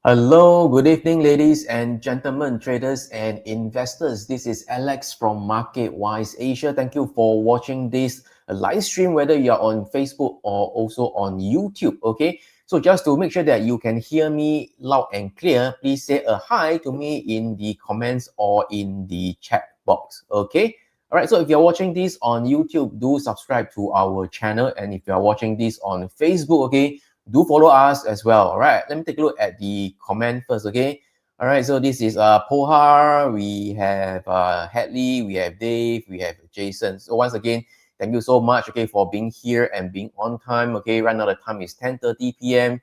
Hello, good evening, ladies and gentlemen, traders and investors. This is Alex from MarketWise Asia. Thank you for watching this live stream, whether you're on Facebook or also on YouTube. Okay, so just to make sure that you can hear me loud and clear, please say a hi to me in the comments or in the chat box. Okay. All right, so if you're watching this on YouTube, do subscribe to our channel. And if you're watching this on Facebook, okay, do follow us as well. All right, let me take a look at the comment first. Okay, all right, so this is Pohar, we have Hadley, we have Dave, we have Jason. So once again, thank you so much, okay, for being here and being on time. Okay, right now the time is 10:30 p.m.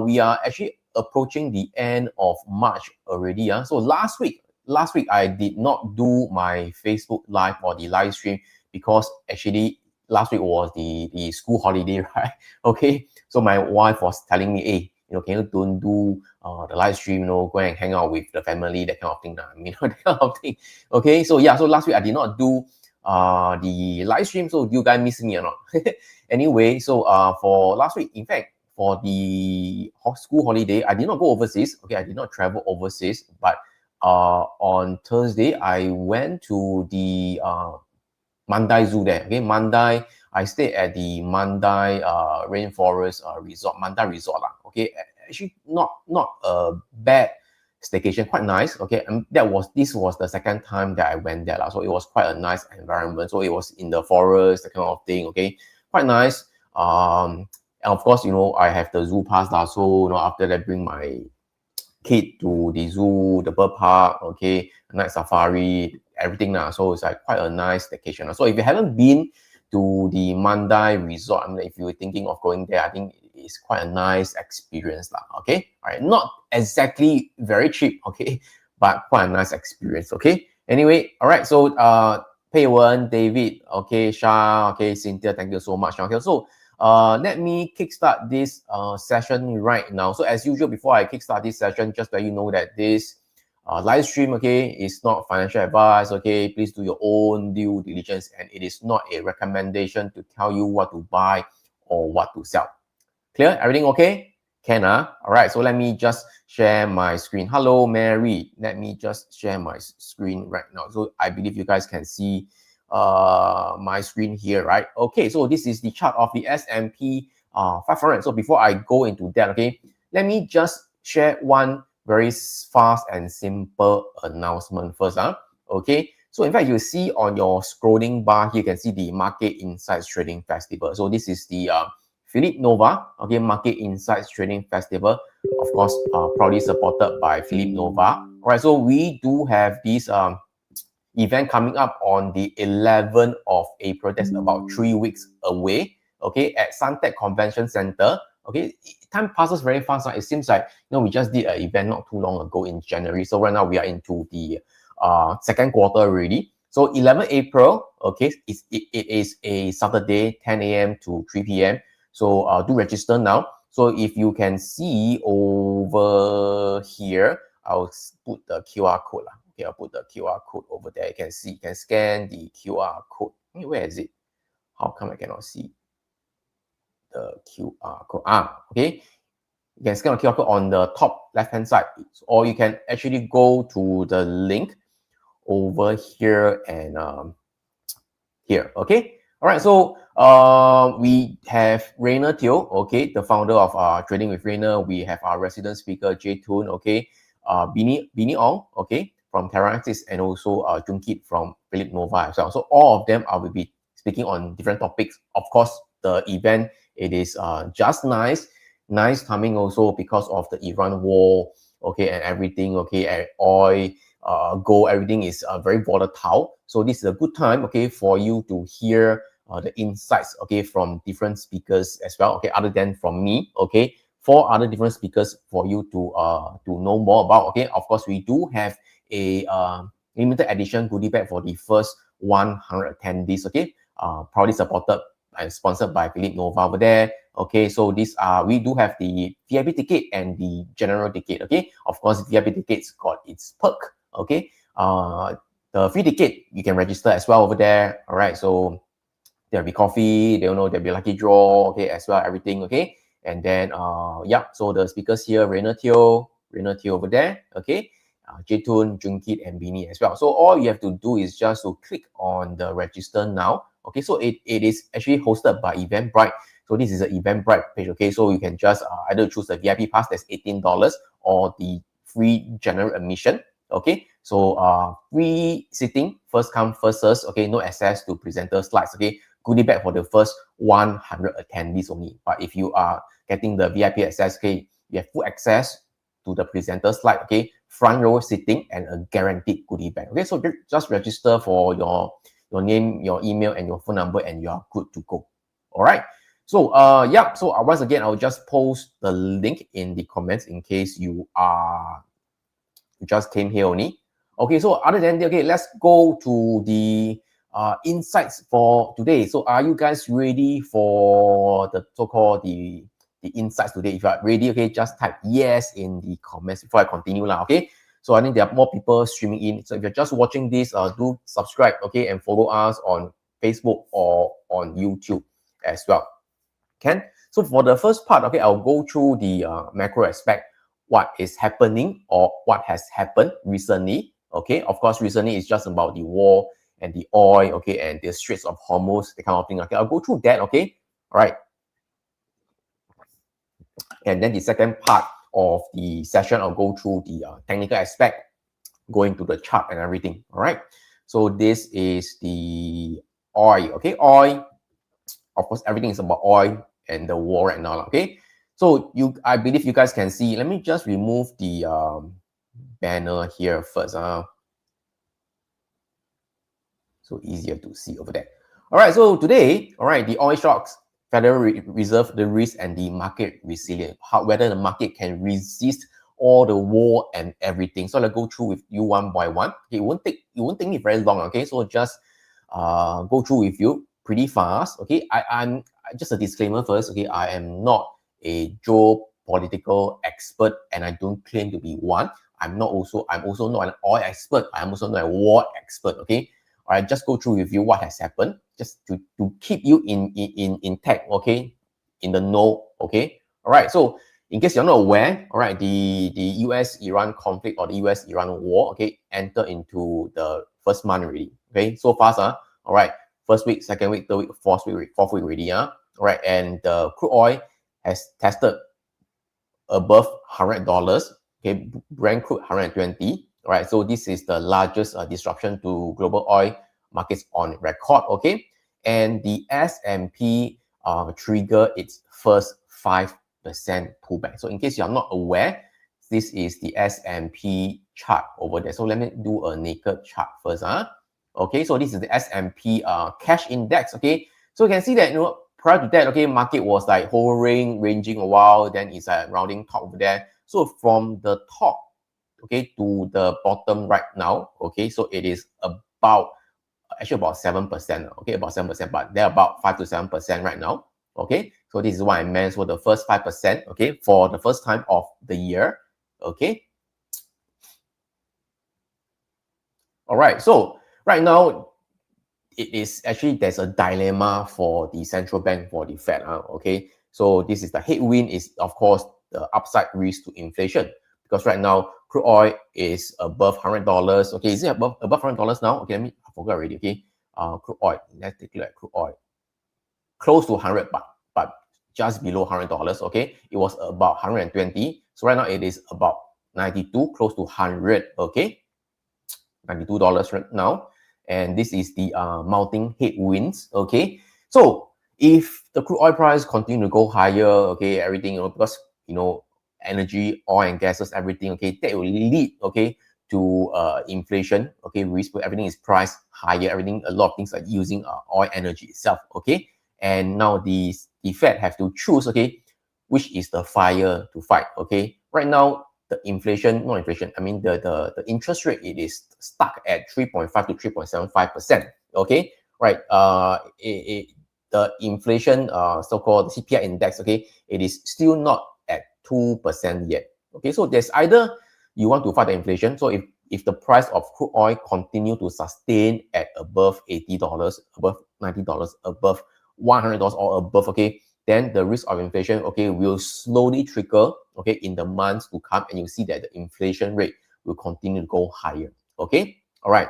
We are actually approaching the end of March already. So last week I did not do my Facebook live or the live stream because actually last week was the school holiday, right? Okay, so my wife was telling me, hey, can you don't do the live stream, go and hang out with the family, that kind of thing, that kind of thing. Okay, so yeah, so last week I did not do the live stream, so you guys miss me or not? Anyway, so for last week, in fact, for the school holiday, I did not go overseas. Okay, I did not travel overseas, but on Thursday, I went to the Mandai Zoo there. Okay, Mandai, I stayed at the Mandai Rainforest Resort, Mandai Resort lah. Okay, actually not a bad staycation, quite nice. Okay, and this was the second time that I went there lah. So it was quite a nice environment. So it was in the forest, that kind of thing. Okay, quite nice. And of course, I have the zoo pass lah. So after that, bring my kid to the zoo, the bird park, okay, night safari, everything now. So it's like quite a nice vacation. So if you haven't been to the Mandai Resort, if you're thinking of going there, I think it's quite a nice experience lah. Okay, all right, not exactly very cheap, okay, but quite a nice experience. Okay, anyway, all right. So Pei Wen, David, okay, Shah, okay, Cynthia, thank you so much. Okay, so let me kickstart this session right now. So as usual, before I kickstart this session, just let you know that this live stream, okay, is not financial advice. Okay, please do your own due diligence, and it is not a recommendation to tell you what to buy or what to sell. Clear? Everything okay? Can all right, so let me just share my screen. Hello, Mary. Let me just share my screen right now. So I believe you guys can see my screen here, right? Okay, so this is the chart of the S&P 500. So before I go into that, okay, let me just share one very fast and simple announcement first. Okay, so in fact, you see on your scrolling bar here, you can see the Market Insights Trading Festival. So this is the Philip Nova, okay, Market Insights Trading Festival, of course, proudly supported by Philip Nova. All right, so we do have this event coming up on the 11th of April. That's about 3 weeks away. Okay, at Suntec Convention Center. Okay, time passes very fast. It seems like we just did an event not too long ago in January. So right now we are into the second quarter already. So 11 April. Okay, it is a Saturday, 10 a.m. to 3 p.m. So do register now. So if you can see over here, I'll put the QR code. Okay, I'll put the QR code over there. You can see, you can scan the QR code. Where is it? How come I cannot see the QR code? Okay. You can scan the QR code on the top left-hand side, or you can actually go to the link over here and here. Okay. All right. So we have Rainer Teo, okay, the founder of Trading with Rainer. We have our resident speaker Jay Toon, okay, Bini Ong, okay, from Terraxis, and also Jun Kit from Philip Nova as well. So all of them I will be speaking on different topics. Of course, the event, it is just nice timing also because of the Iran war, okay, and everything, okay, and oil, gold, everything is very volatile. So this is a good time, okay, for you to hear the insights, okay, from different speakers as well, okay, other than from me, okay, 4 other different speakers for you to know more about. Okay, of course, we do have a limited edition goodie bag for the first 100 attendees. Okay, proudly supported and sponsored by Philip Nova over there. Okay, so this we do have the VIP ticket and the general ticket. Okay, of course, VIP tickets got its perk. Okay, the free ticket you can register as well over there. All right, so there'll be coffee, there'll be lucky draw, okay, as well, everything, okay. And then yeah, so the speakers here, Rainer Teo, Renal T over there, okay, Jitun, Junkit, and Bini as well. So all you have to do is just to click on the register now. Okay, so it is actually hosted by Eventbrite. So this is an Eventbrite page. Okay, so you can just either choose the VIP pass, that's $18, or the free general admission. Okay, so free sitting, first come first serve. Okay, no access to presenter slides. Okay, goodie bag for the first 100 attendees only. But if you are getting the VIP access, okay, you have full access to the presenter slide, okay, front row sitting, and a guaranteed goodie bag. Okay, so just register for your name, your email, and your phone number, and you are good to go. All right. So yeah, so once again, I'll just post the link in the comments in case you just came here only. Okay, so other than that, okay, let's go to the insights for today. So are you guys ready for the so-called the insights today? If you are ready, okay, just type yes in the comments before I continue lah, okay? So I think there are more people streaming in. So if you're just watching this, do subscribe, okay, and follow us on Facebook or on YouTube as well. Can? So for the first part, okay, I'll go through the macro aspect, what is happening or what has happened recently. Okay, of course, recently it's just about the war and the oil, okay, and the Straits of Hormuz, the kind of thing. Okay, I'll go through that, okay? All right. And then the second part of the session, I'll go through the technical aspect, going to the chart and everything. All right. So this is the oil, okay? Oil, of course, everything is about oil and the war right now, okay? So I believe you guys can see. Let me just remove the banner here first. So easier to see over there. All right, so today, all right, the oil stocks, Federal Reserve, the risk, and the market resilience. Whether the market can resist all the war and everything. So let's go through with you one by one. Okay, it won't take me very long. Okay, so just go through with you pretty fast. Okay, I'm just a disclaimer first. Okay, I am not a geopolitical expert, and I don't claim to be one. I'm also not an oil expert. I'm also not a war expert. Okay. All right, just go through with you what has happened, just to keep you intact, okay, in the know, okay. All right, so in case you're not aware, all right, the US-Iran conflict or the US-Iran war, okay, enter into the first month already, okay, so fast, all right, first week, second week, third week, fourth week already, all right, and the crude oil has tested above $100, okay, Brent crude 120. All right, so this is the largest disruption to global oil markets on record, okay? And the S&P trigger its first 5% pullback. So in case you're not aware, this is the S&P chart over there. So let me do a naked chart first. Okay, so this is the S&P cash index, okay? So you can see that, prior to that, okay, market was like hovering, ranging a while, then it's rounding top over there. So from the top, okay, to the bottom right now, okay, so it is about 7%, okay, about 7%, but they're about 5 to 7% right now, okay. So this is what I meant. So the first 5%, okay, for the first time of the year, okay. All right, so right now it is actually, there's a dilemma for the central bank, for the Fed, okay. So this is the headwind, is of course the upside risk to inflation, because right now crude oil is above $100. Okay, is it above $100 now? Okay, I forgot already. Okay, crude oil. Let's take a look at crude oil. Close to 100, but just below $100. Okay, it was about 120. So right now it is about 92, close to 100. Okay, $92 right now, and this is the mounting headwinds. Okay, so if the crude oil price continue to go higher, okay, everything, because energy, oil and gases, everything, okay, that will lead, okay, to inflation, okay, risk, where everything is priced higher, everything, a lot of things are using oil energy itself, okay, and now the Fed have to choose, okay, which is the fire to fight, okay. Right now, the the interest rate, it is stuck at 3.5 to 3.75%, okay, right, the inflation, so-called CPI index, okay, it is still not at 2% yet. Okay, so there's either you want to fight the inflation. So if the price of crude oil continue to sustain at above $80, above $90, above $100 or above, okay, then the risk of inflation, okay, will slowly trickle, okay, in the months to come, and you see that the inflation rate will continue to go higher, okay? All right.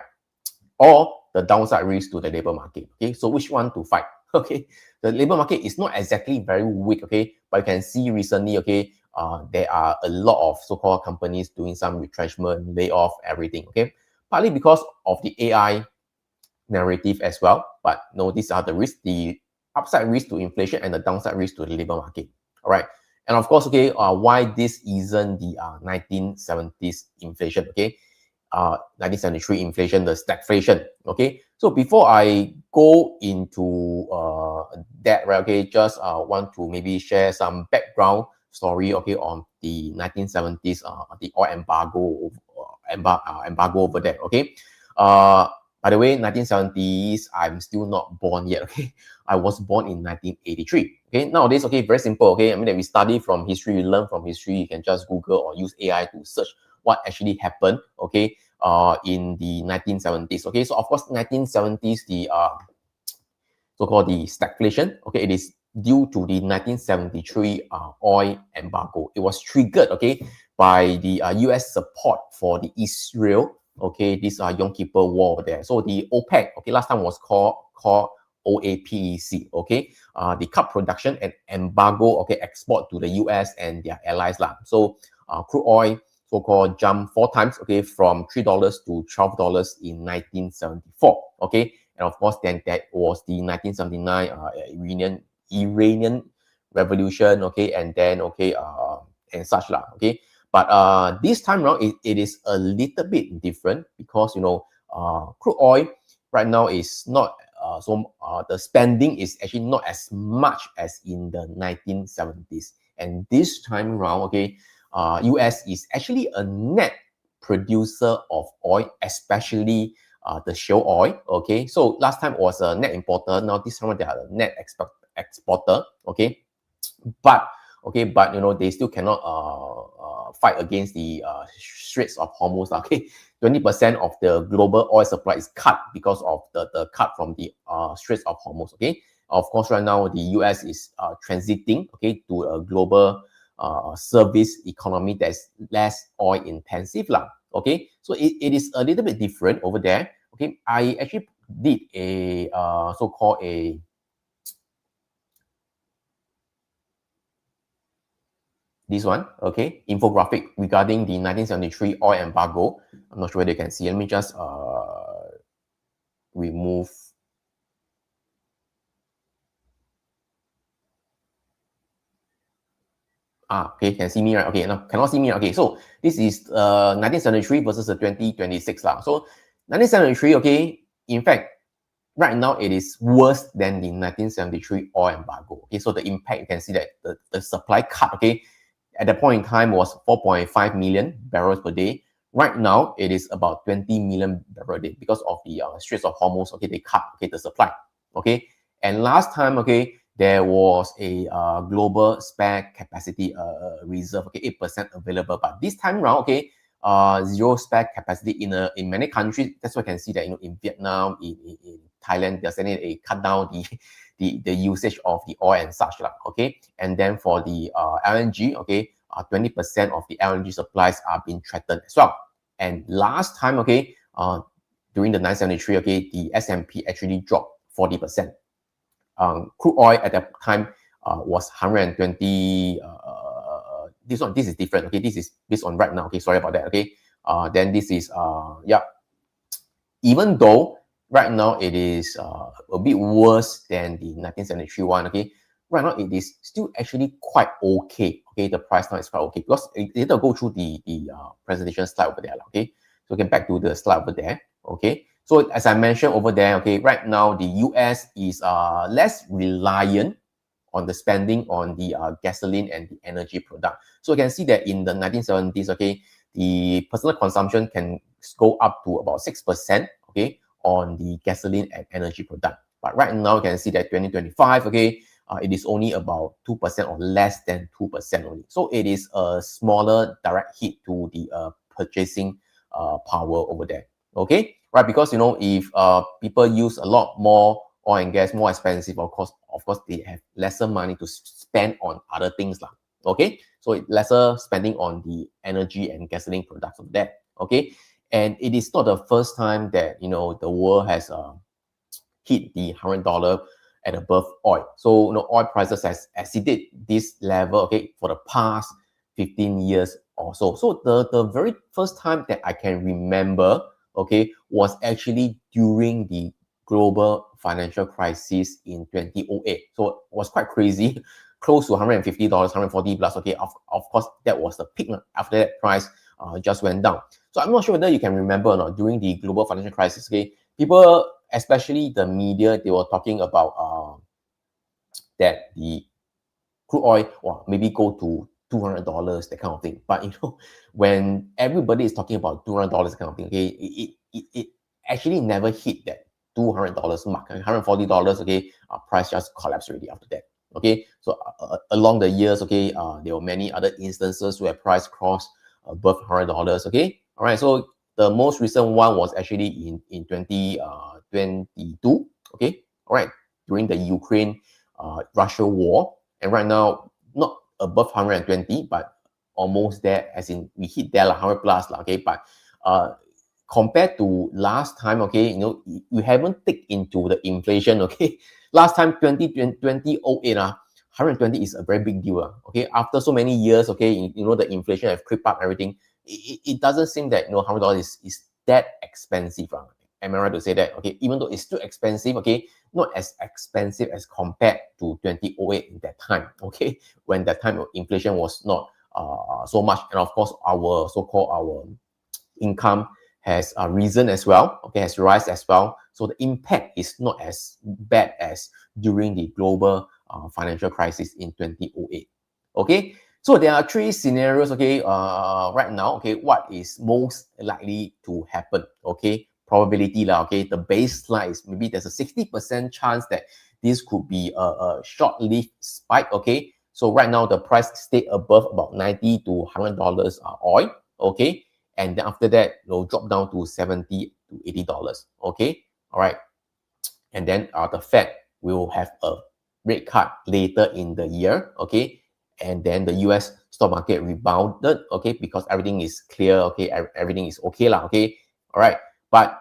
Or the downside risk to the labor market, okay? So which one to fight, okay? The labor market is not exactly very weak, okay? But you can see recently, okay, there are a lot of so-called companies doing some retrenchment, layoff, everything, okay? Partly because of the AI narrative as well. But no, these are the risks, the upside risk to inflation and the downside risk to the labor market. All right. And of course, okay, why this isn't the 1970s inflation, okay? 1973 inflation, the stagflation, okay? So before I go into that, right, okay, just want to maybe share some background story, okay, on the 1970s, the oil embargo over there, okay? By the way, 1970s, I'm still not born yet, okay? I was born in 1983, okay? Nowadays, okay, very simple, okay? I mean, that we study from history, we learn from history, you can just Google or use AI to search what actually happened, okay, in the 1970s, okay? So, of course, 1970s, the so-called the stagflation, okay, it is due to the 1973 oil embargo. It was triggered, okay, by the US support for the Israel, okay, this Yom Kippur war there. So the OPEC, okay, last time was called OAPEC, okay, the cut production and embargo, okay, export to the US and their allies lah. So crude oil so-called jumped 4 times, okay, from $3 to $12 in 1974, okay. And of course, then that was the 1979 Iranian revolution, okay, and then, okay, and such lah, okay. But this time around, it is a little bit different because, you know, crude oil right now is not, the spending is actually not as much as in the 1970s. And this time around, okay, US is actually a net producer of oil, especially the shale oil, okay? So last time was a net importer, now this time they are a net exporter, okay? But, okay, but, you know, they still cannot fight against the Straits of Hormuz, okay? 20% of the global oil supply is cut because of the cut from the Straits of Hormuz, okay? Of course, right now, the US is transiting, okay, to a global service economy that's less oil intensive lah. Okay, so it is a little bit different over there. Okay, I actually did a so-called a this one, okay, infographic regarding the 1973 oil embargo. I'm not sure whether you can see. Let me just remove. Okay, can see me, right? Okay, no, cannot see me. Okay, so this is 1973 versus the 2026 lah. So 1973, okay, in fact, right now it is worse than the 1973 oil embargo. Okay, so the impact, you can see that the supply cut, okay, at that point in time was 4.5 million barrels per day. Right now, it is about 20 million barrels a day because of the Straits of Hormuz, okay, they cut, okay, the supply, okay. And last time, okay, there was a global spare capacity reserve, okay, 8% available. But this time around, okay, zero spare capacity in many countries. That's why you can see that, you know, in Vietnam, in Thailand, they're saying they cut down the usage of the oil and such lah, okay. And then for the LNG, okay, 20% of the LNG supplies are being threatened as well. And last time, okay, during the 973, okay, the S&P actually dropped 40%. Crude oil at that time was 120. This is different. Okay, this is based on right now. Okay, sorry about that. Okay, then this is yeah. Even though right now it is a bit worse than the 1973 one. Okay, right now it is still actually quite okay. Okay, the price now is quite okay because it'll go through the presentation slide over there. Okay, so get back to the slide over there. Okay. So as I mentioned over there, okay, right now the US is less reliant on the spending on the gasoline and the energy product. So you can see that in the 1970s, okay, the personal consumption can go up to about 6%, okay, on the gasoline and energy product. But right now you can see that 2025, okay, it is only about 2% or less than 2% only. So it is a smaller direct hit to the purchasing power over there. Okay, right? Because, you know, if people use a lot more oil and gas more expensive, of course they have lesser money to spend on other things lah. Okay, so lesser spending on the energy and gasoline products of that. Okay, and it is not the first time that the world has hit the $100 and above oil. So oil prices has exceeded this level, okay, for the past 15 years or so. So the very first time that I can remember, okay, was actually during the global financial crisis in 2008. So it was quite crazy, close to $150, 140 plus. Okay, of course that was the peak. After that, price just went down. So I'm not sure whether you can remember or not, during the global financial crisis, okay, people, especially the media, they were talking about that the crude oil, well, maybe go to $200, that kind of thing. But when everybody is talking about $200 kind of thing, okay, it actually never hit that $200 mark. $140, okay, price just collapsed already after that. Okay, so along the years, okay, there were many other instances where price crossed above $100. Okay, all right. So the most recent one was actually in 2022. Okay, all right, during the Ukraine Russia war, and right now not above 120, but almost there, as in we hit there like 100 plus, okay. But compared to last time, okay, you haven't taken into the inflation, okay. Last time 2008, 120 is a very big deal, okay. After so many years, okay, the inflation have crept up everything. It doesn't seem that $100 is that expensive. Am I right to say that? Okay, even though it's still expensive, okay, not as expensive as compared to 2008 in that time, okay, when that time inflation was not so much, and of course our so-called our income has risen as well, okay, has risen as well. So the impact is not as bad as during the global financial crisis in 2008. Okay, so there are three scenarios, okay, right now, okay, what is most likely to happen, okay, probability lah, okay, the baseline is maybe there's a 60% chance that this could be a short-lived spike, okay. So right now the price stay above about $90 to $100 oil, okay, and then after that it'll drop down to $70 to $80, okay, all right, and then the Fed will have a rate cut later in the year, okay, and then the US stock market rebounded, okay, because everything is clear, okay, everything is okay lah, okay, all right. But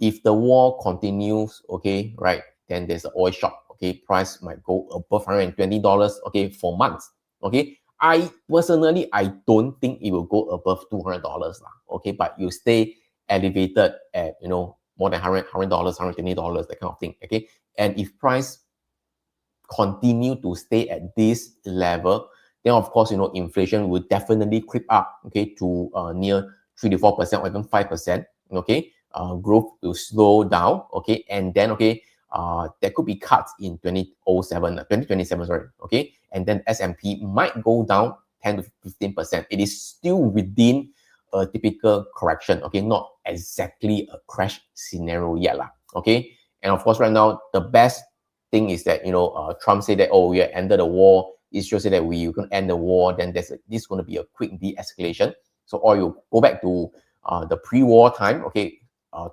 if the war continues, okay, right, then there's an oil shock, okay, price might go above $120, okay, for months, okay. I personally, I don't think it will go above $200 lah, okay, but you stay elevated at, more than $100, $120, that kind of thing, okay. And if price continue to stay at this level, then of course, inflation will definitely creep up, okay, to near 3 to 4% or even 5%, okay. Growth will slow down, okay, and then, okay, there could be cuts in 2027, sorry, okay, and then S&P might go down 10 to 15%. It is still within a typical correction, okay, not exactly a crash scenario yet, lah, okay. And of course, right now, the best thing is that, Trump said that, oh, we are ended the war. Israel said that we can end the war. Then this is going to be a quick de-escalation. So oil will go back to the pre-war time, okay,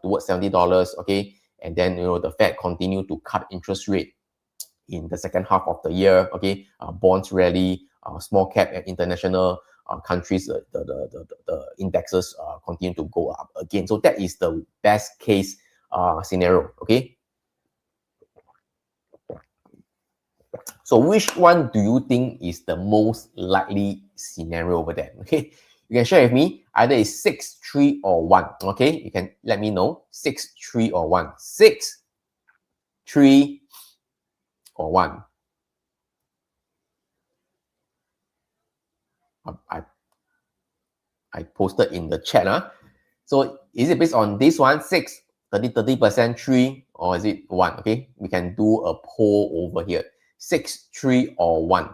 towards $70, okay, and then the Fed continue to cut interest rate in the second half of the year, okay. Bonds rally, small cap and international countries, the indexes continue to go up again. So that is the best case scenario, okay. So which one do you think is the most likely scenario over there? Okay, you can share with me. Either it's 6, 3, or 1. Okay, you can let me know. 6, 3, or 1. 6, 3, or 1. I posted in the chat. So is it based on this one, 6, 30%, 3, or is it 1? Okay, we can do a poll over here. 6, 3, or 1.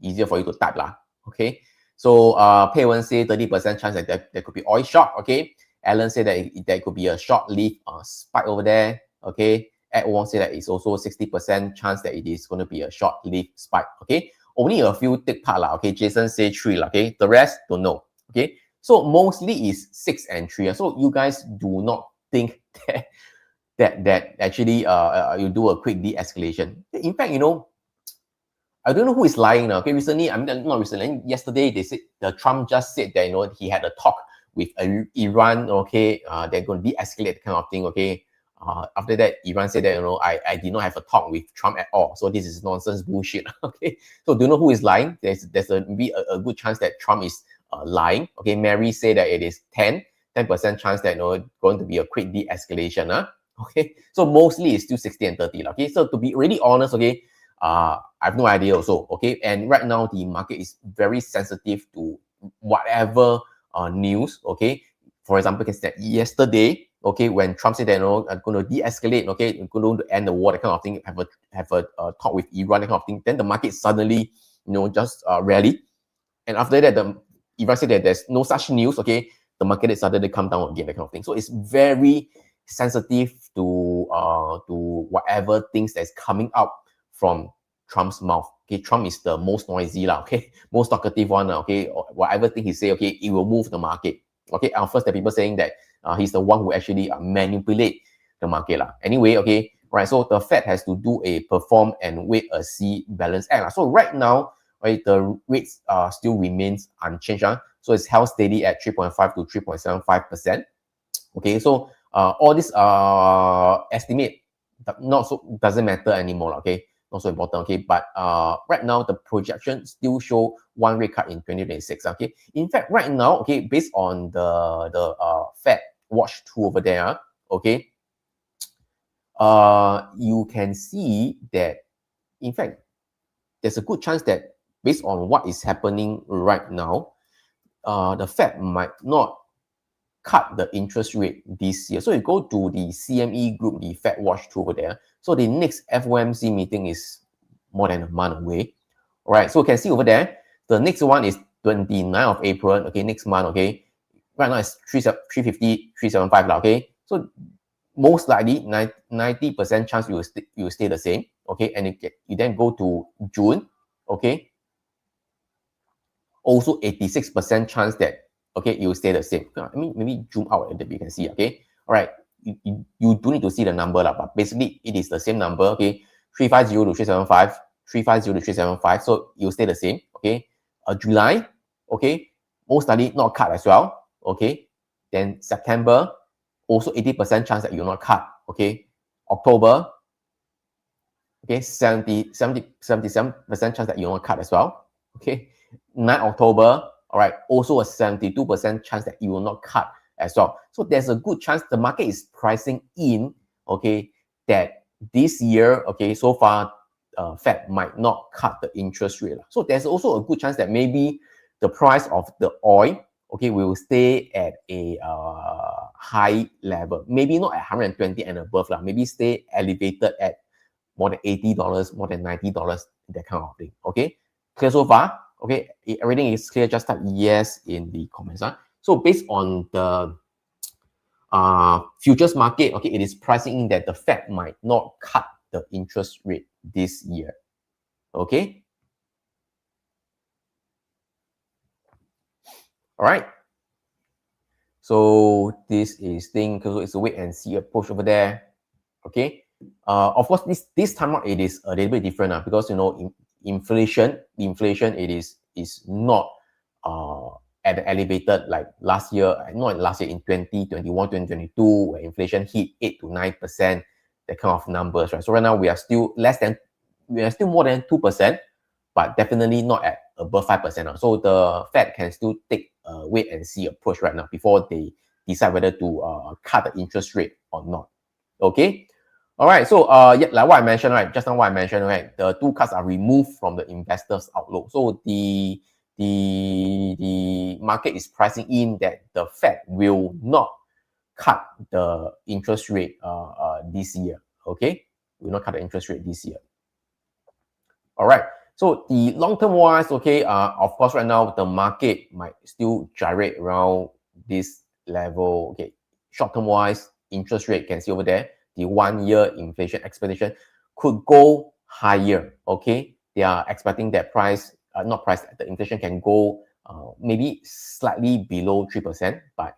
Easier for you to type lah. Okay. So Pei Wen say 30% chance that there could be oil shock. Okay. Alan said that there could be a short-lived spike over there. Okay. Ed Wong said that it's also 60% chance that it is going to be a short-lived spike. Okay. Only a few take part lah. Okay. Jason say 3 lah. Okay. The rest don't know. Okay. So mostly is 6 and 3. So you guys do not think that that actually you do a quick de-escalation. In fact, I don't know who is lying now. Okay, recently, I mean, not recently, yesterday they said Trump just said that he had a talk with Iran. Okay, they're going to de-escalate kind of thing. Okay, after that, Iran said that I did not have a talk with Trump at all. So this is nonsense bullshit. Okay, so do you know who is lying? There's maybe a good chance that Trump is lying. Okay, Mary said that it is 10% chance that going to be a quick de-escalation. Okay, so mostly it's still 60 and 30. Okay, so to be really honest, okay. I have no idea also, okay? And right now, the market is very sensitive to whatever news, okay? For example, yesterday, okay, when Trump said that, I'm going to de-escalate, okay, I'm going to end the war, that kind of thing, have a talk with Iran, that kind of thing, then the market suddenly, just rally. And after that, Iran said that there's no such news, okay, the market is suddenly come down again, that kind of thing. So it's very sensitive to whatever things that's coming out from Trump's mouth. Okay, Trump is the most noisy lah. Okay, most talkative one. Okay, whatever thing he say, okay, it will move the market. Okay, first the people saying that he's the one who actually manipulate the market lah. Anyway, okay, right. So the Fed has to do a perform and wait a see balance act lah. So right now, right, the rates still remains unchanged. So it's held steady at 3.5 to 3.75%. Okay, so all this estimate doesn't matter anymore. Okay, not so important. Okay, but right now the projection still show one rate cut in 2026. Okay, in fact, right now, okay, based on the Fed watch tool over there, okay, you can see that in fact there's a good chance that based on what is happening right now, the Fed might not cut the interest rate this year. So you go to the CME group, the Fed watch tool over there. So the next FOMC meeting is more than a month away. All right, so you can see over there, the next one is 29th of April. Okay, next month. Okay, right now it's 350, 375. Okay, so most likely 90% chance you will stay the same. Okay, and you then go to June. Okay, also 86% chance that okay, you stay the same. I mean, maybe zoom out a bit, you can see, okay? All right, you do need to see the number, but basically it is the same number, okay? 350 to 375, 350 to 375, so you stay the same, okay? July, okay, most likely not cut as well, okay? Then September, also 80% chance that you'll not cut, okay? October, okay, 77% chance that you'll not cut as well, okay? 9 October, all right, also a 72% chance that you will not cut as well. So there's a good chance the market is pricing in, okay, that this year, okay, so far, Fed might not cut the interest rate. So there's also a good chance that maybe the price of the oil, okay, will stay at a high level. Maybe not at 120 and above, maybe stay elevated at more than $80, more than $90, that kind of thing. Okay, clear so far? Okay, everything is clear. Just type yes in the comments. So based on the futures market, okay, it is pricing in that the Fed might not cut the interest rate this year. Okay. All right. So this is thing, so it's a wait and see approach over there. Okay. Of course, this time out it is a little bit different because inflation it is not at the elevated like last year, not last year, in 2021, 2022, where inflation hit 8 to 9%, that kind of numbers, right? So right now we are still more than 2%, but definitely not at above 5%. So the Fed can still take a wait and see approach right now before they decide whether to cut the interest rate or not. Okay. All right, so yeah, like what I mentioned, right? Just now what I mentioned, right? The two cards are removed from the investors' outlook. So the market is pricing in that the Fed will not cut the interest rate this year. Okay, will not cut the interest rate this year. All right. So the long-term wise, okay, of course, right now the market might still gyrate around this level. Okay, short-term wise, interest rate can see over there. The 1 year inflation expectation could go higher. Okay, they are expecting that the inflation can go maybe slightly below 3%, but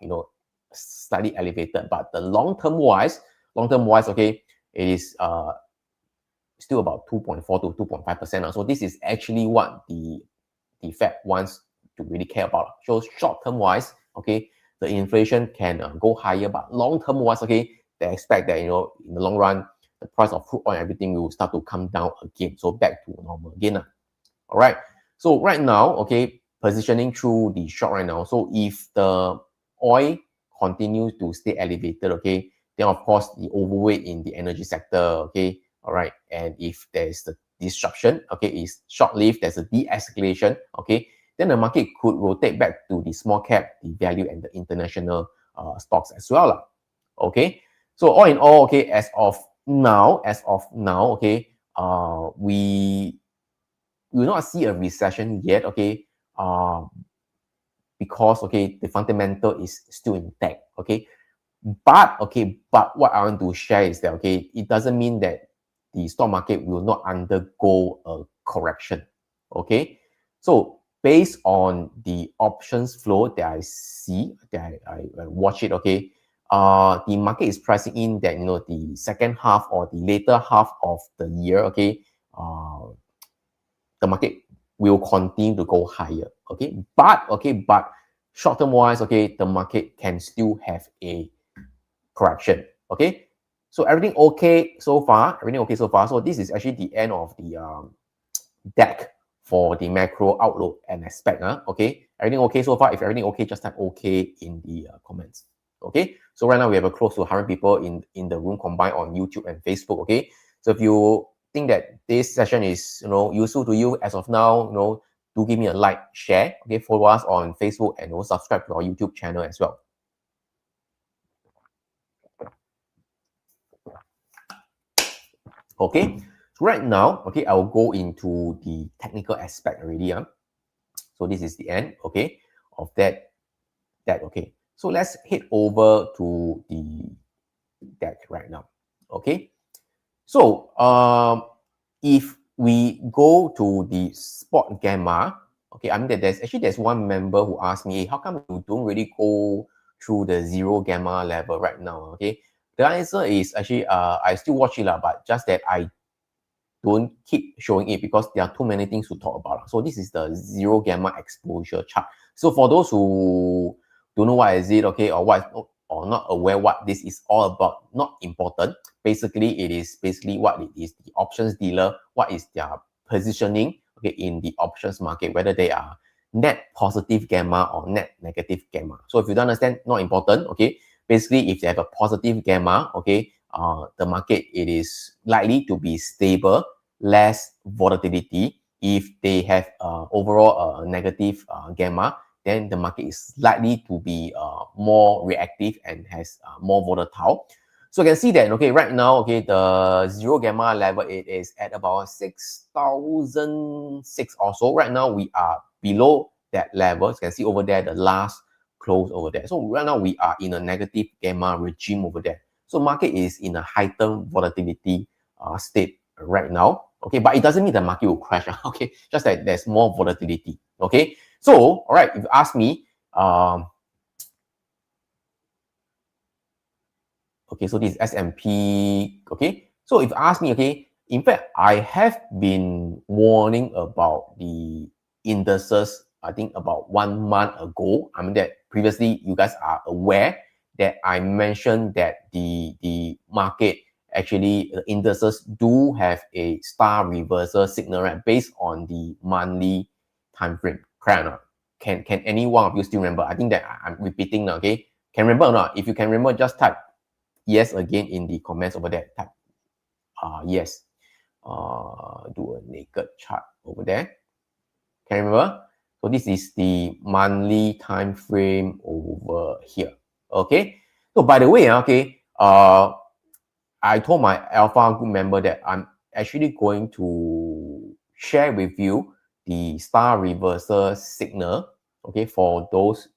slightly elevated. But the long term wise, long-term wise, okay, it is still about 2.4 to 2.5%. So this is actually what the Fed wants to really care about. So short-term wise, okay, the inflation can go higher, but long-term wise, okay, they expect that, you know, in the long run, the price of crude oil and everything will start to come down again. So back to normal again. All right. So right now, okay, positioning through the short right now. So if the oil continues to stay elevated, okay, then of course the overweight in the energy sector, okay, all right. And if there's the disruption, okay, is short-lived, there's a de-escalation, okay, then the market could rotate back to the small cap, the value, and the international stocks as well. Okay. So all in all, okay, as of now, okay, we will not see a recession yet, okay, because, okay, the fundamental is still intact, okay. But what I want to share is that, okay, it doesn't mean that the stock market will not undergo a correction, okay. So based on the options flow that I see, that I watch it, okay, the market is pricing in that, you know, the second half or the later half of the year, okay, the market will continue to go higher, okay. But short-term wise, okay, the market can still have a correction, okay. So everything okay so far, so this is actually the end of the deck for the macro outlook and aspect, okay. Everything okay so far? If everything okay, just type okay in the comments, okay. So right now we have a close to 100 people in the room combined on YouTube and Facebook, okay. So if you think that this session is, you know, useful to you as of now, you know, do give me a like, share, okay, follow us on Facebook, and also subscribe to our YouTube channel as well. Okay, so right now, okay, I'll go into the technical aspect already. So this is the end, okay, of that, okay. So let's head over to the deck right now, okay. So if we go to the spot gamma, okay, I mean that there's one member who asked me, hey, how come you don't really go through the zero gamma level right now, okay. The answer is actually I still watch it, but just that I don't keep showing it because there are too many things to talk about. So this is the zero gamma exposure chart. So for those who don't know what is it, okay, or what, or not aware what this is all about, not important. Basically, it is basically what it is, the options dealer, what is their positioning, okay, in the options market, whether they are net positive gamma or net negative gamma. So if you don't understand, not important, okay. Basically, if they have a positive gamma, okay, the market, it is likely to be stable, less volatility. If they have overall negative gamma, then the market is likely to be more reactive and has more volatile. So you can see that, okay, right now, okay, the zero gamma level, it is at about 6,006 or so. Right now, we are below that level. You can see over there, the last close over there. So right now, we are in a negative gamma regime over there. So market is in a heightened volatility state right now. Okay, but it doesn't mean the market will crash. Okay, just that there's more volatility. Okay, so all right, if you ask me, okay, so this is S&P. Okay, so if you ask me, okay, in fact, I have been warning about the indices, I think about 1 month ago. I mean that previously you guys are aware that I mentioned that the market, actually the indices do have a star reversal signal, right, based on the monthly time frame. Correct or not? Can any one of you still remember? I think that I'm repeating now, okay? Can remember or not? If you can remember, just type yes again in the comments over there. Type yes. Do a naked chart over there. Can you remember? So this is the monthly time frame over here. Okay. So by the way, okay, I told my Alpha group member that I'm actually going to share with you the star reversal signal, okay, for those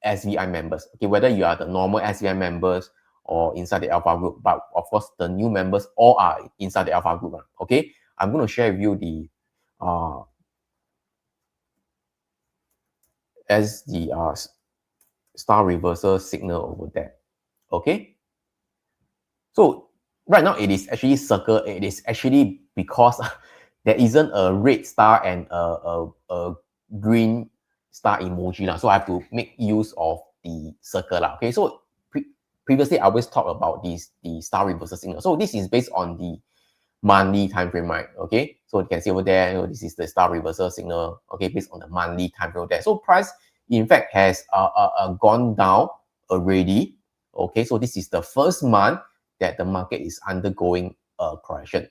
SVI members. Okay, whether you are the normal SVI members or inside the Alpha group, but of course the new members all are inside the Alpha group. Okay, I'm going to share with you the as the star reversal signal over there. Okay, So right now it is actually circle. It is actually because there isn't a red star and a green star emoji lah. So I have to make use of the circle lah. Okay, so previously I always talk about the star reversal signal. So this is based on the monthly time frame, right? Okay, so you can see over there, this is the star reversal signal, okay, based on the monthly time frame there. So price, in fact, has gone down already. Okay, so this is the first month that the market is undergoing a correction.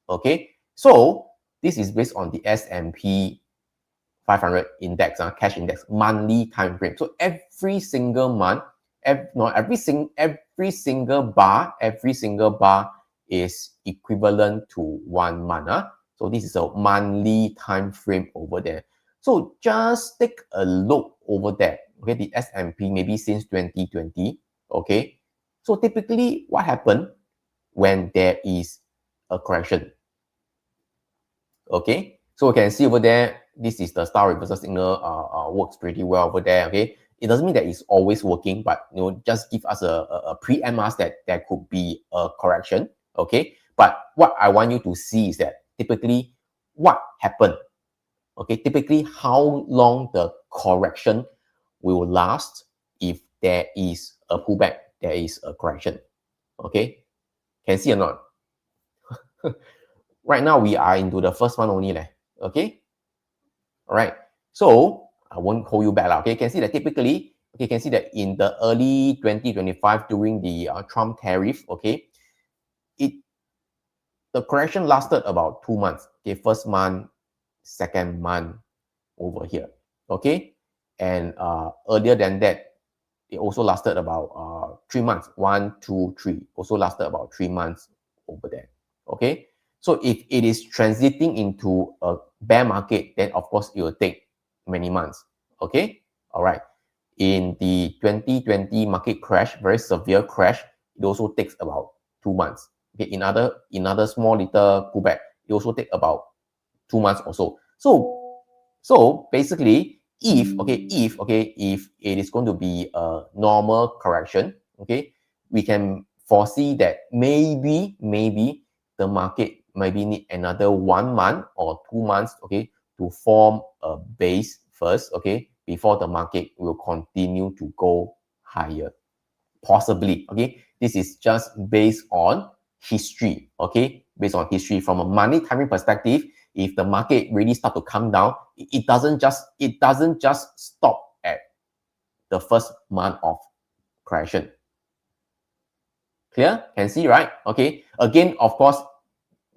Okay, so this is based on the S&P 500 index, cash index, monthly time frame. So every single month, every single bar is equivalent to 1 month. So this is a monthly time frame over there. So just take a look over there. Okay, the S&P maybe since 2020. Okay, so typically what happened when there is a correction? Okay, so you can see over there, this is the star reversal signal, works pretty well over there. Okay, it doesn't mean that it's always working, but just give us a preempt us that there could be a correction. Okay, but what I want you to see is that typically what happened. Okay, typically how long the correction will last if there is a pullback, there is a correction. Okay, can see or not? Right now we are into the first one only. Okay, all right. So I won't hold you back. Okay, you can see that typically, okay, you can see that in the early 2025 during the Trump tariff, okay, the correction lasted about 2 months. Okay, first month, second month over here. Okay, and earlier than that, it also lasted about 3 months. 1, 2, 3. Also lasted about 3 months over there. Okay, so if it is transiting into a bear market, then of course it will take many months. Okay, all right. In the 2020 market crash, very severe crash, it also takes about 2 months. Okay, in other small little pullback, it also take about 2 months or so. So basically, if it is going to be a normal correction, okay, we can foresee that maybe the market maybe need another 1 month or 2 months, okay, to form a base first, okay, before the market will continue to go higher. Possibly, okay, this is just based on history, okay, based on history from a money timing perspective. If the market really start to come down, it doesn't just stop at the first month of correction. Clear? Can see, right? Okay, again, of course,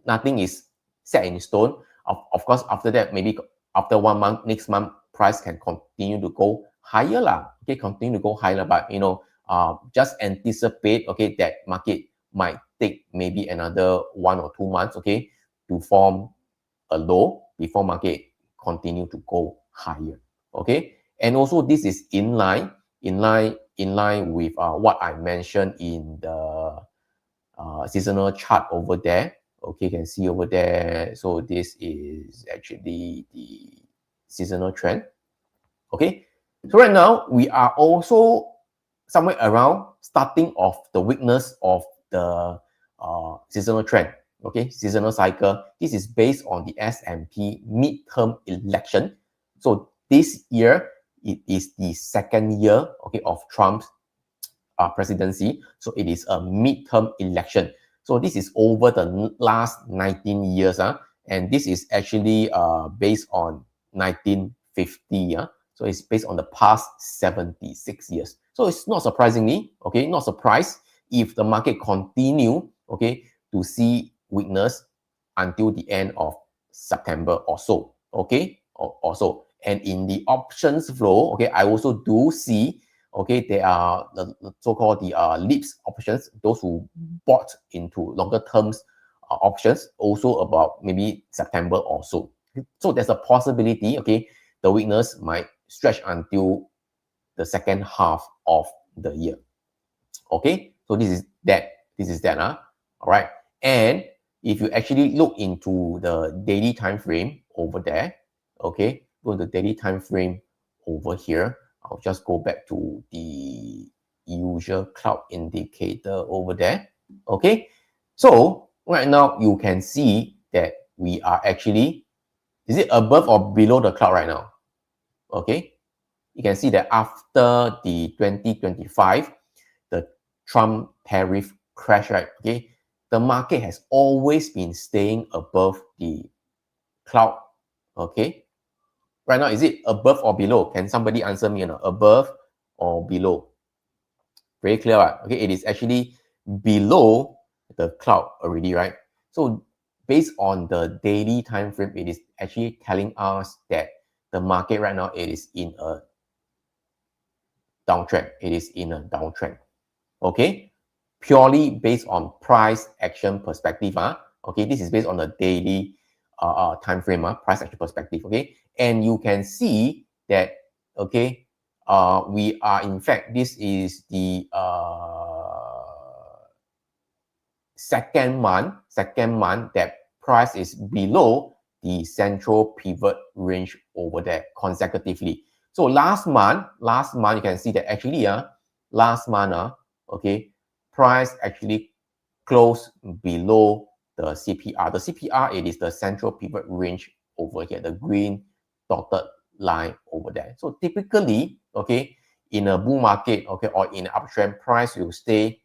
nothing is set in stone. Of course, after that, maybe after 1 month, next month, price can continue to go higher lah. Okay, continue to go higher, but just anticipate, okay, that market might take maybe another 1 or 2 months, okay, to form a low before market continue to go higher. Okay, and also this is in line with what I mentioned in the seasonal chart over there. Okay, you can see over there. So this is actually the seasonal trend. Okay, so right now we are also somewhere around starting of the weakness of the seasonal trend. Okay, seasonal cycle. This is based on the S&P midterm election. So this year it is the second year, okay, of Trump's presidency. So it is a midterm election. So this is over the last 19 years, and this is actually based on 1950. So it's based on the past 76 years. So it's not surprisingly, okay, not surprised if the market continue, okay, to see weakness until the end of September or so, okay, or so. And in the options flow, okay, I also do see, okay, there are the so-called the LIPS options, those who bought into longer terms options, also about maybe September or so. So there's a possibility, okay, the weakness might stretch until the second half of the year. Okay, so this is that. All right, and if you actually look into the daily time frame over there, okay, go to the daily time frame over here. I'll just go back to the usual cloud indicator over there. Okay, so right now you can see that we are actually, is it above or below the cloud right now? Okay, you can see that after the 2025, the Trump tariff crash, right? Okay, the market has always been staying above the cloud. Okay, right now, is it above or below? Can somebody answer me? Above or below? Very clear, right? Okay, it is actually below the cloud already, right? So based on the daily time frame, it is actually telling us that the market right now, it is in a downtrend. It is in a downtrend. Okay, purely based on price action perspective. Okay, this is based on the daily time frame, price action perspective. Okay, and you can see that, okay, we are, in fact, this is the second month that price is below the central pivot range over there consecutively. So last month you can see that actually last month okay, price actually closed below the CPR. The CPR, it is the central pivot range over here, the green dotted line over there. So typically, okay, in a bull market, okay, or in an uptrend, price will stay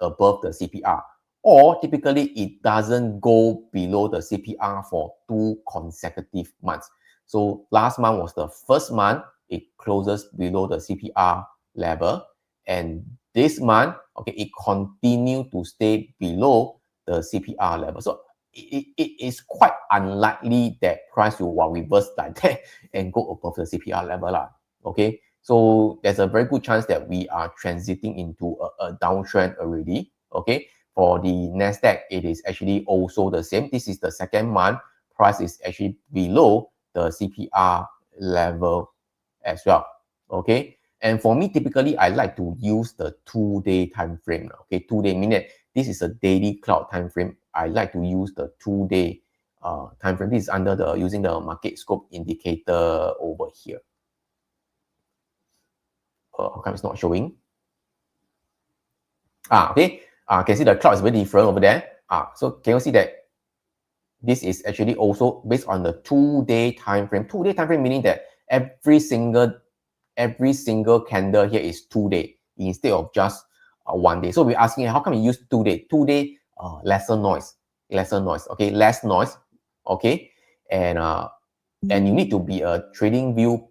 above the CPR, or typically it doesn't go below the CPR for 2 consecutive months. So last month was the first month it closes below the CPR level, and this month, okay, it continued to stay below the CPR level. So it is quite unlikely that price will reverse like that and go above the CPR level. Okay, so there's a very good chance that we are transiting into a downtrend already. Okay, for the Nasdaq, it is actually also the same. This is the second month price is actually below the CPR level as well. Okay, and for me, typically I like to use the 2-day time frame. Okay, 2-day meaning this is a daily cloud time frame. I like to use the 2-day time frame. This is under the using the market scope indicator over here. How come it's not showing? Okay. Can see the cloud is very different over there. So can you see that this is actually also based on the 2-day time frame. 2-day time frame meaning that every single candle here is 2-day instead of just 1 day. So we're asking how come you use 2-day? 2-day, lesser noise. Okay, less noise. Okay, and you need to be a TradingView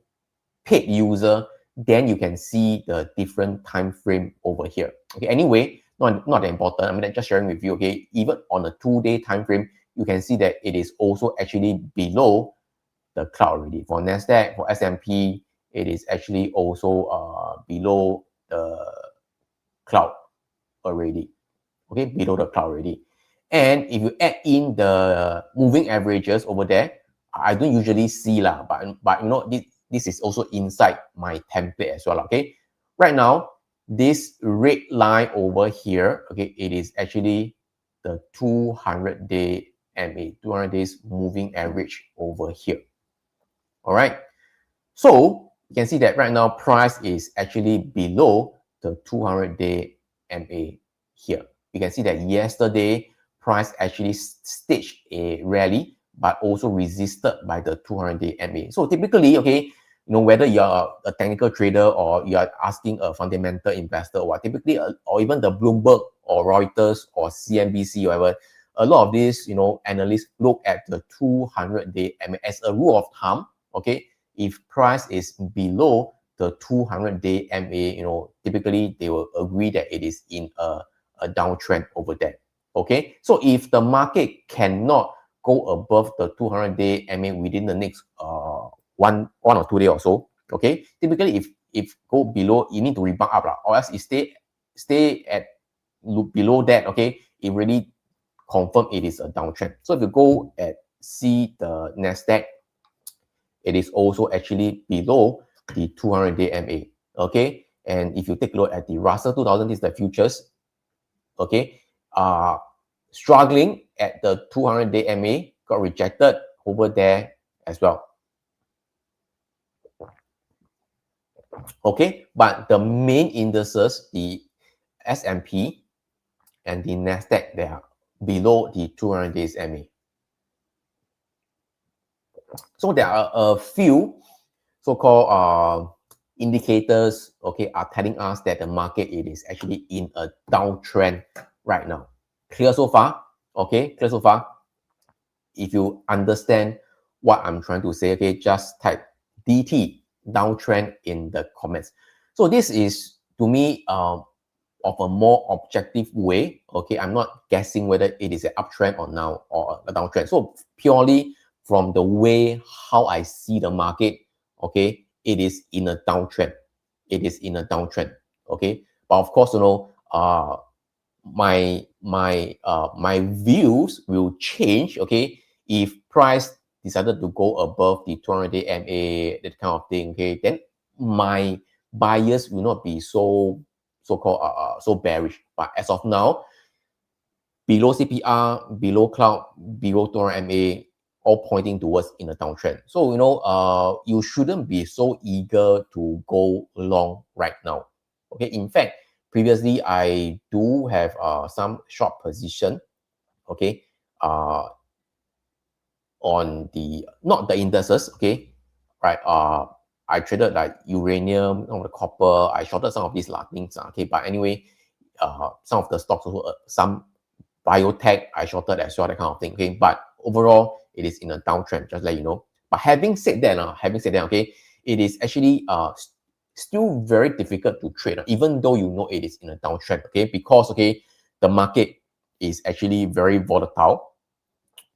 paid user, then you can see the different time frame over here. Okay, anyway, not important. I mean, just sharing with you. Okay, even on a 2-day time frame, you can see that it is also actually below the cloud already. For Nasdaq, for S&P, it is actually also below the cloud already. Okay, below the cloud already. And if you add in the moving averages over there, I don't usually see lah, but this is also inside my template as well. Okay, right now this red line over here, okay, it is actually the 200-day MA, 200 days moving average over here. All right, so you can see that right now price is actually below the 200-day MA here. You can see that yesterday price actually staged a rally, but also resisted by the 200-day MA. So typically, okay, whether you're a technical trader or you are asking a fundamental investor or what, typically, or even the Bloomberg or Reuters or CNBC or whatever, a lot of these, analysts look at the 200-day MA as a rule of thumb. Okay, if price is below the 200-day MA, typically they will agree that it is in a downtrend over there. Okay, so if the market cannot go above the 200-day MA within the next one or 2 days or so, okay, typically if go below, you need to rebound up, or else it stay at below that. Okay, it really confirm it is a downtrend. So if you go at see the Nasdaq, it is also actually below the 200-day MA. Okay, and if you take a look at the Russell 2000, this is the futures. Okay, struggling at the 200-day MA, got rejected over there as well. Okay, but the main indices, the S&P, and the Nasdaq, they are below the 200 days MA. So there are a few so-called indicators, okay, are telling us that the market, it is actually in a downtrend right now. Clear so far? Okay, clear so far? If you understand what I'm trying to say, okay, just type DT, downtrend, in the comments. So this is, to me, of a more objective way, okay? I'm not guessing whether it is an uptrend or now or a downtrend. So purely from the way how I see the market, okay, it is in a downtrend. It is in a downtrend, okay? But of course, my views will change, okay, if price decided to go above the 200-day MA, that kind of thing, okay, then my bias will not be so-called so bearish. But as of now, below CPR, below cloud, below 200 MA, all pointing towards in a downtrend. So you shouldn't be so eager to go long right now. Okay, in fact, previously I do have some short position, okay, on the, not the indices, okay, right? I traded like uranium, the copper. I shorted some of these things, okay. But anyway, some of the stocks also, some biotech I shorted as well, that kind of thing, okay. But overall, it is in a downtrend, just let you know. But having said that, okay, it is actually still very difficult to trade, even though you know it is in a downtrend, okay, because okay, the market is actually very volatile.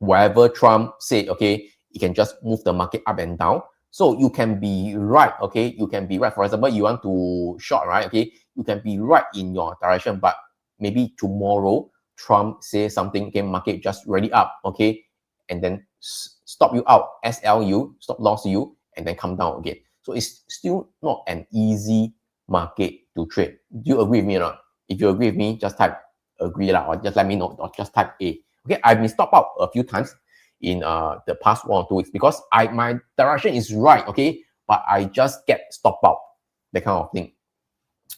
Whatever Trump said, okay, it can just move the market up and down. So you can be right, okay, you can be right. For example, you want to short, right, okay, you can be right in your direction, but maybe tomorrow Trump says something, okay, market just ready up, okay, and then stop you out, SL you, stop loss you, and then come down again. So it's still not an easy market to trade. Do you agree with me or not? If you agree with me, just type agree lah, or just let me know, or just type A. Okay, I've been stopped out a few times in the past 1 or 2 weeks because my direction is right, okay, but I just get stopped out, that kind of thing.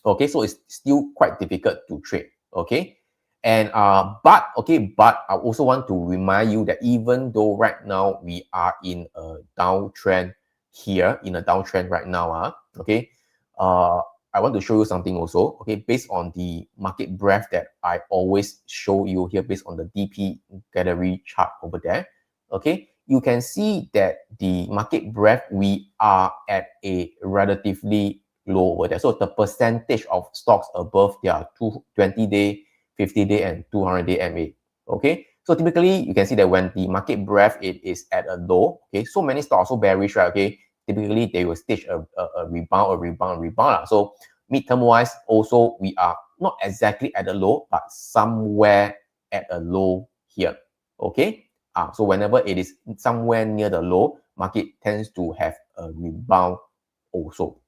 Okay, so it's still quite difficult to trade, okay. And but I also want to remind you that even though right now we are in a downtrend here, in a downtrend right now, okay, I want to show you something also, okay, based on the market breadth that I always show you here, based on the DP gallery chart over there, okay, you can see that the market breadth, we are at a relatively low over there. So the percentage of stocks above their 20-day, 50-day, and 200-day MA, okay. So typically, you can see that when the market breadth, it is at a low, okay, so many stocks so bearish, right, okay, typically they will stage a rebound. So midterm wise, also we are not exactly at a low, but somewhere at a low here, okay. So whenever it is somewhere near the low, market tends to have a rebound also,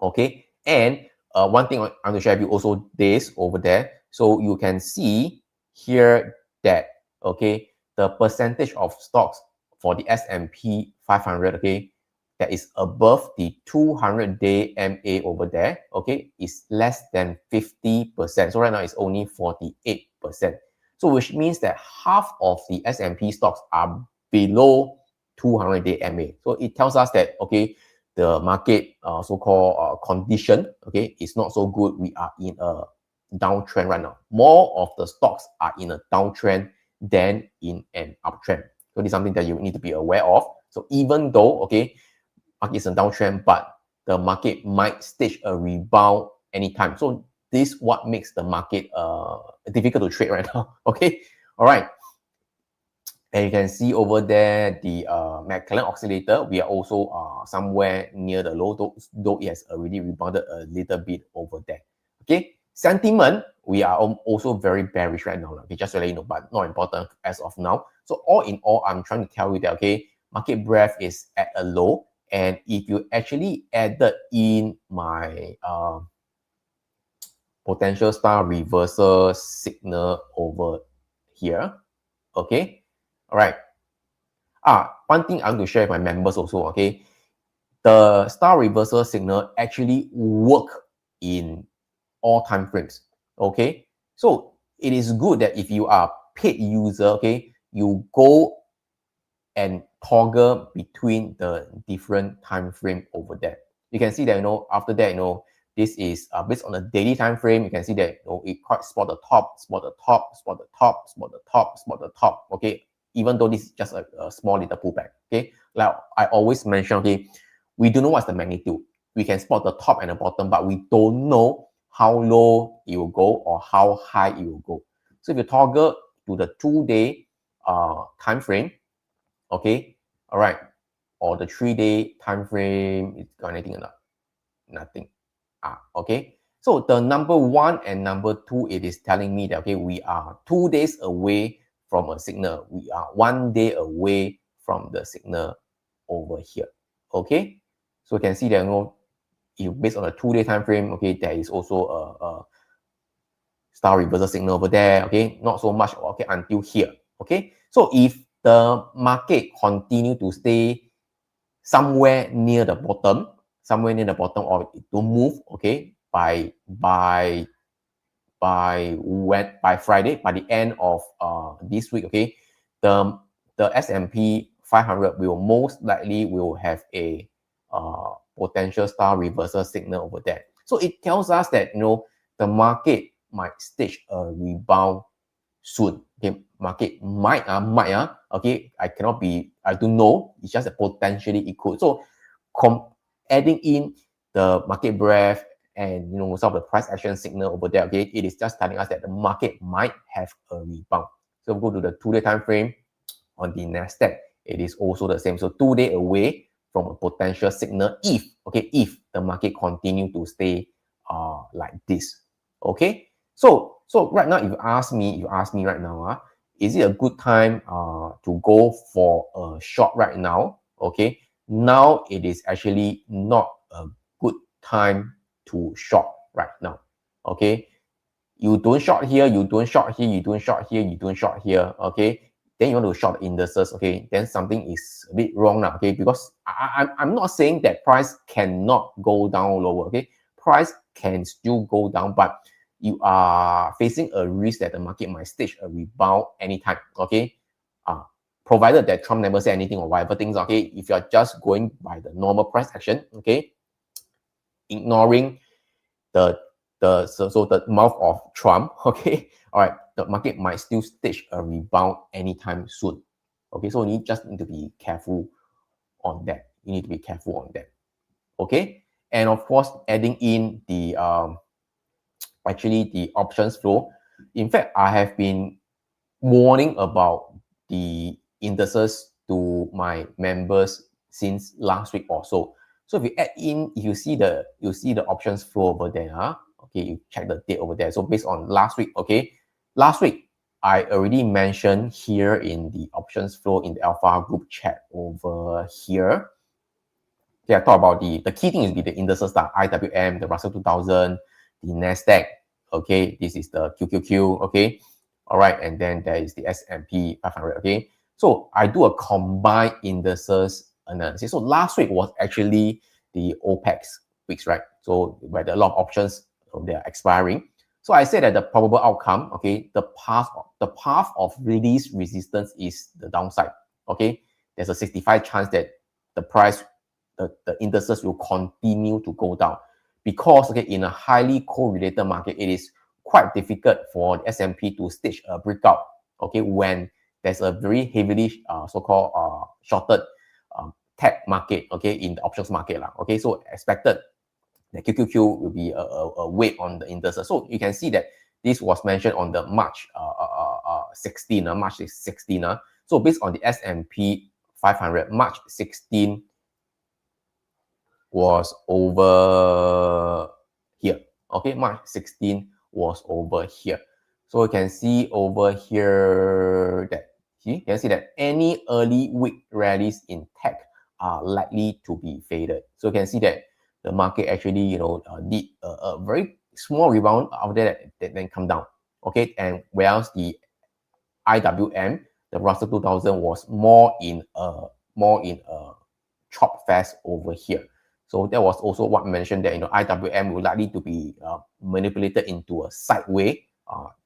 okay. And one thing I want to share with you also, this over there, so you can see here that, okay, the percentage of stocks for the S&P 500, okay, that is above the 200-day MA over there, okay, is less than 50%. So right now it's only 48%. So which means that half of the S&P stocks are below 200-day MA. So it tells us that, okay, the market so-called condition, okay, is not so good. We are in a downtrend right now. More of the stocks are in a downtrend than in an uptrend. So this is something that you need to be aware of. So even though, okay, market is a downtrend, but the market might stage a rebound anytime. So this is what makes the market difficult to trade right now. Okay, all right. And you can see over there the McClellan oscillator. We are also somewhere near the low, though it has already rebounded a little bit over there. Okay, sentiment, we are also very bearish right now. Okay, just to let you know, but not important as of now. So all in all, I'm trying to tell you that, okay, market breadth is at a low. And if you actually added in my potential star reversal signal over here, okay, all right. One thing I want to share with my members also, okay, the star reversal signal actually work in all time frames, okay. So it is good that if you are paid user, okay, you go and toggle between the different time frame over there. You can see that, after that, this is based on the daily time frame. You can see that, it quite spot the top, spot the top, spot the top, spot the top, spot the top. Okay, even though this is just a small little pullback. Okay, like I always mention, okay, we don't know what's the magnitude. We can spot the top and the bottom, but we don't know how low it will go or how high it will go. So if you toggle to the 2-day time frame, okay, all right, or the 3-day time frame, it's got anything or not? Nothing. Okay, so the number 1 and number 2, it is telling me that, okay, we are 2 days away from a signal. We are 1 day away from the signal over here. Okay, so you can see that, if based on a 2-day time frame, okay, there is also a star reversal signal over there. Okay, not so much, okay, until here. Okay, so if the market continue to stay somewhere near the bottom, or it don't move, okay, by Friday, by the end of this week, okay, the S&P 500 will most likely will have a potential star reversal signal over there. So it tells us that, the market might stage a rebound soon. Okay, market might, okay, I don't know. It's just a potentially it could. So adding in the market breadth and, some of the price action signal over there, okay, it is just telling us that the market might have a rebound. So go to the 2-day time frame on the Nasdaq. It is also the same. So 2 days away from a potential signal if the market continue to stay like this. Okay. So right now, if you ask me right now, is it a good time to go for a short right now? Okay, now it is actually not a good time to short right now. Okay, you don't short here, you don't short here, you don't short here, you don't short here. Okay, then you want to short indices. Okay, then something is a bit wrong now. Okay, because I'm not saying that price cannot go down lower. Okay, price can still go down, but you are facing a risk that the market might stage a rebound anytime. Okay, provided that Trump never say anything or whatever things. Okay, if you are just going by the normal price action, okay, ignoring the the mouth of Trump, okay, all right, the market might still stage a rebound anytime soon. Okay, so you just need to be careful on that. You need to be careful on that. Okay, and of course, adding in the actually the options flow. In fact, I have been warning about the indices to my members since last week or so. So if you add in, if you see the options flow over there, okay, you check the date over there. So based on last week, okay, last week I already mentioned here in the options flow in the Alpha group chat over here. Okay, I talk about the key thing is the indices, the IWM, the Russell 2000, the Nasdaq. Okay, this is the QQQ. Okay, all right, and then there is the S&P 500. Okay, so I do a combined indices analysis. So last week was actually the OPEC weeks, right? So where there are a lot of options, they are expiring. So I said that the probable outcome, okay, the path of release resistance is the downside. Okay, there's a 65 chance that the price, the indices will continue to go down because, okay, in a highly correlated market, it is quite difficult for the S&P to stage a breakout, okay, when there's a very heavily so-called shorted tech market, okay, in the options market. Okay, so expected the QQQ will be a weight on the indices. So you can see that this was mentioned on the March 16, March 16. So based on the S&P 500, March 16 was over here. Okay, March 16 was over here. So you can see over here that you can see that any early week rallies in tech are likely to be faded. So you can see that the market actually, did a very small rebound after that then come down. Okay, and whereas the IWM, the Russell 2000 was more in a chop fast over here. So that was also what mentioned that, IWM will likely to be manipulated into a sideways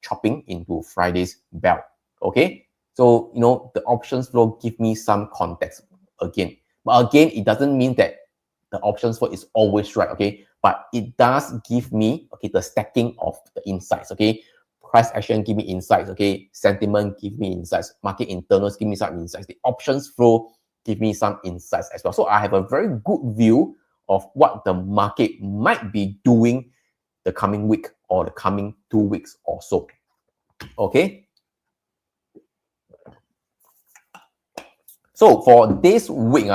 chopping into Friday's bell. Okay, so the options flow give me some context again, but again, it doesn't mean that the options flow is always right. Okay, but it does give me the stacking of the insights. Okay, price action give me insights. Okay, sentiment give me insights. Market internals give me some insights. The options flow give me some insights as well. So I have a very good view of what the market might be doing the coming week or the coming 2 weeks or so. Okay. So for this week,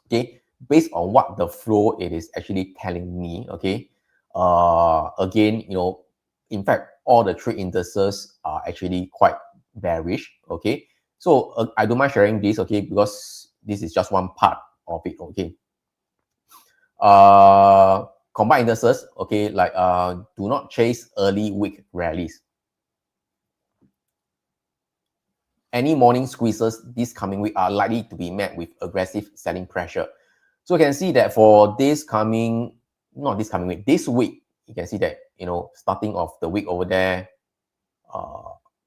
okay, based on what the flow it is actually telling me, okay, again, in fact, all the three indices are actually quite bearish. Okay, so I don't mind sharing this, okay, because this is just one part of it. Okay, combined indices, okay, like do not chase early week rallies. Any morning squeezes this coming week are likely to be met with aggressive selling pressure. So you can see that for this week, you can see that, starting off the week over there,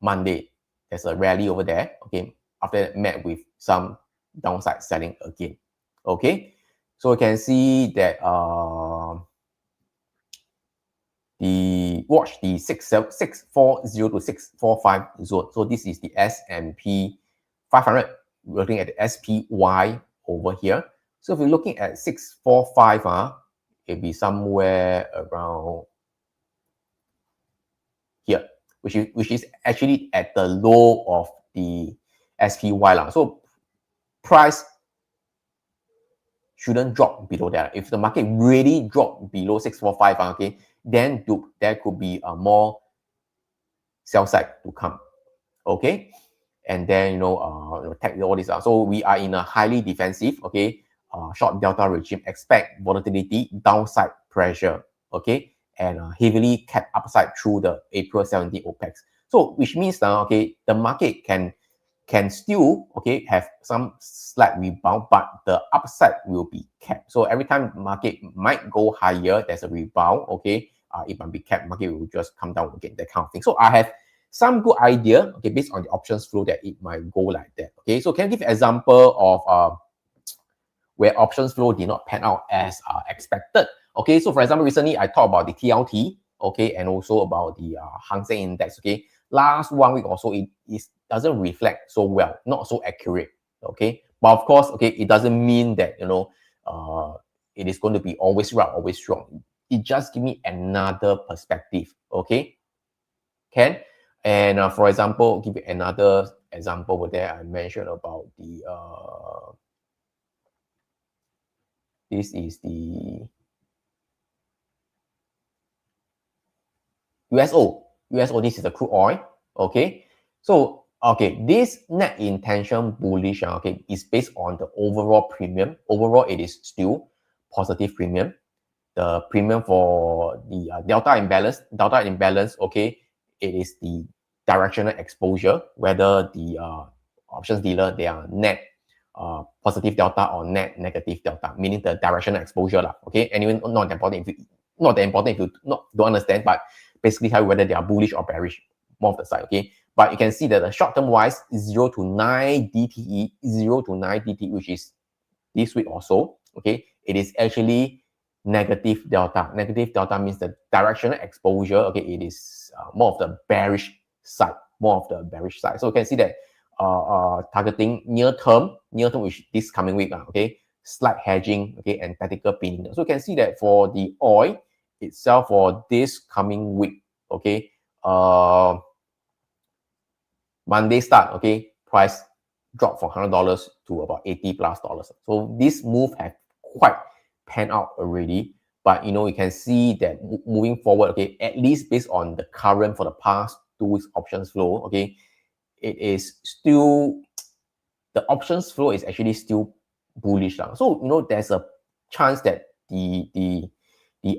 Monday, there's a rally over there. Okay, after that met with some downside selling again. Okay, so you can see that watch the 640 to 645 zone. So this is the S&P 500. We're looking at the SPY over here. So if we're looking at 645, it'll be somewhere around here, which is actually at the low of the SPY. So price shouldn't drop below that. If the market really drop below 645, okay, then there could be a more sell side to come. Okay, and then take all this out. So we are in a highly defensive, okay, short delta regime. Expect volatility, downside pressure, okay, and heavily capped upside through the April 17 OPEX. So which means now, okay, the market can still, okay, have some slight rebound, but the upside will be capped. So every time market might go higher, there's a rebound, okay, it might be capped, market will just come down again, that kind of thing. So I have some good idea, okay, based on the options flow that it might go like that. Okay, so can I give an example of where options flow did not pan out as expected? Okay, so for example, recently I talked about the TLT, okay, and also about the Hang Seng Index. Okay, last 1 week or so, it doesn't reflect so well, not so accurate. Okay, but of course, okay, it doesn't mean that it is going to be always right, always strong. It just give me another perspective. Okay, can. And for example, give you another example over there. I mentioned about the this is the USO. This is the crude oil. Okay, so okay, this net intention bullish, okay, is based on the overall premium. Overall, it is still positive premium. The premium for the delta imbalance, okay, it is the directional exposure, whether the options dealer, they are net positive delta or net negative delta, meaning the directional exposure. Okay, anyway, not important if you don't understand, but basically how whether they are bullish or bearish, more of the side. Okay, but you can see that the short-term wise, 0 to 9 DTE, which is this week or so, okay, it is actually negative delta. Negative delta means the directional exposure, okay, it is more of the bearish side, So you can see that targeting near term, which this coming week, okay, slight hedging, okay, and tactical pinning. So you can see that for the oil itself for this coming week, okay, Monday start, okay, price drop from $100 to about $80+. So this move has quite panned out already, but you can see that moving forward, okay, at least based on the current for the past 2 weeks options flow, okay, it is still, the options flow is actually still bullish. So there's a chance that the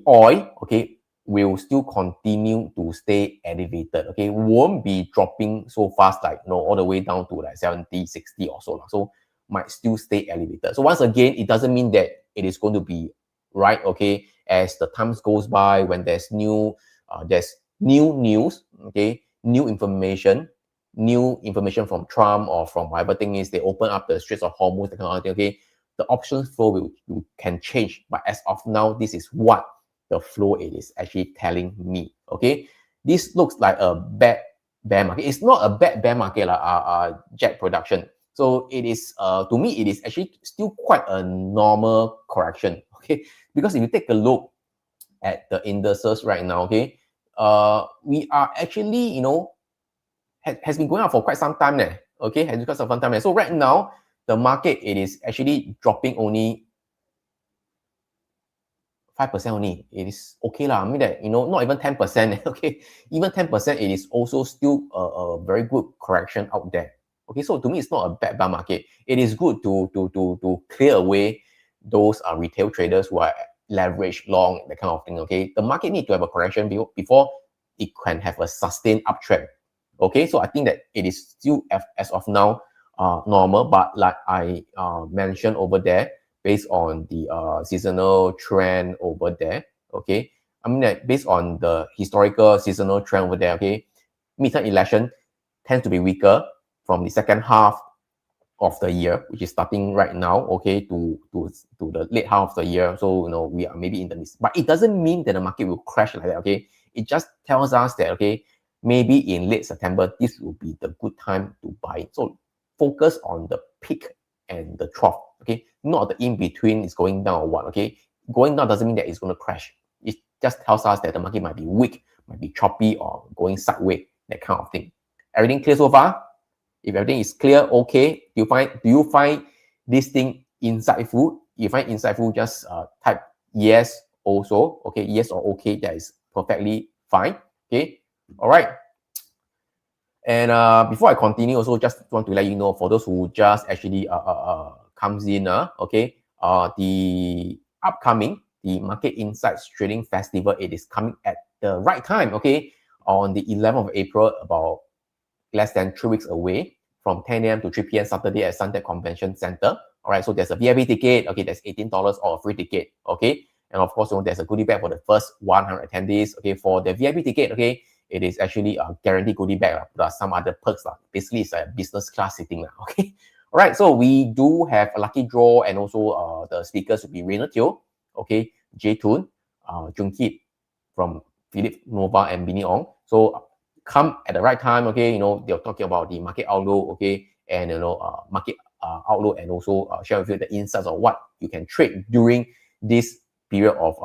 oil, okay, will still continue to stay elevated. Okay, won't be dropping so fast, like all the way down to like 70, 60 or so. So might still stay elevated. So once again, it doesn't mean that it is going to be right. Okay, as the times goes by, when there's new news, okay, new information from Trump or from whatever thing is, they open up the Straits of Hormuz, that kind of thing, okay, the options flow can change. But as of now, this is what the flow it is actually telling me, okay? This looks like a bad bear market. It's not a bad bear market, jet production. So it is, to me, it is actually still quite a normal correction, okay? Because if you take a look at the indices right now, okay, we are actually, has been going up for quite some time now, okay, has been quite some time now. So right now, the market, it is actually dropping only 5% only. It is okay lah. I mean that, not even 10%, okay, even 10%, it is also still a very good correction out there. Okay, so to me, it's not a bad bear market. It is good to clear away those retail traders who are leveraged long, that kind of thing. Okay, the market need to have a correction before it can have a sustained uptrend. Okay, so I think that it is still as of now normal, but like I mentioned over there, based on the seasonal trend over there, okay, I mean that based on the historical seasonal trend over there, okay, midterm election tends to be weaker from the second half of the year, which is starting right now, okay, to the late half of the year. So we are maybe in the midst, but it doesn't mean that the market will crash like that. Okay, it just tells us that, okay, maybe in late September this will be the good time to buy. So focus on the peak and the trough, okay, not the in between is going down or what. Okay, going down doesn't mean that it's going to crash. It just tells us that the market might be weak, might be choppy, or going sideways, that kind of thing. Everything clear so far? If everything is clear, okay. Do you find this thing insightful? If you find insightful, just type yes also. Okay, yes or okay, that is perfectly fine. Okay, all right. And before I continue, also just want to let you know, for those who just actually comes in, the upcoming the Market Insights Trading Festival, it is coming at the right time. Okay, on the 11th of April, about less than 3 weeks away, from 10 a.m. to 3 p.m. Saturday at Suntec Convention Center. All right, so there's a VIP ticket. Okay, there's $18 or a free ticket. Okay, and of course, there's a goodie bag for the first 100 attendees. Okay, for the VIP ticket, okay, it is actually a guaranteed goodie bag plus some other perks. Basically, it's a business class seating. Okay, all right, so we do have a lucky draw, and also the speakers will be Rainer Teo, okay, Jay Toon, Jun Kip from Philip Nova, and Bini Ong. So come at the right time, okay, they're talking about the market outlook, okay, and market outlook, and also share with you the insights of what you can trade during this period of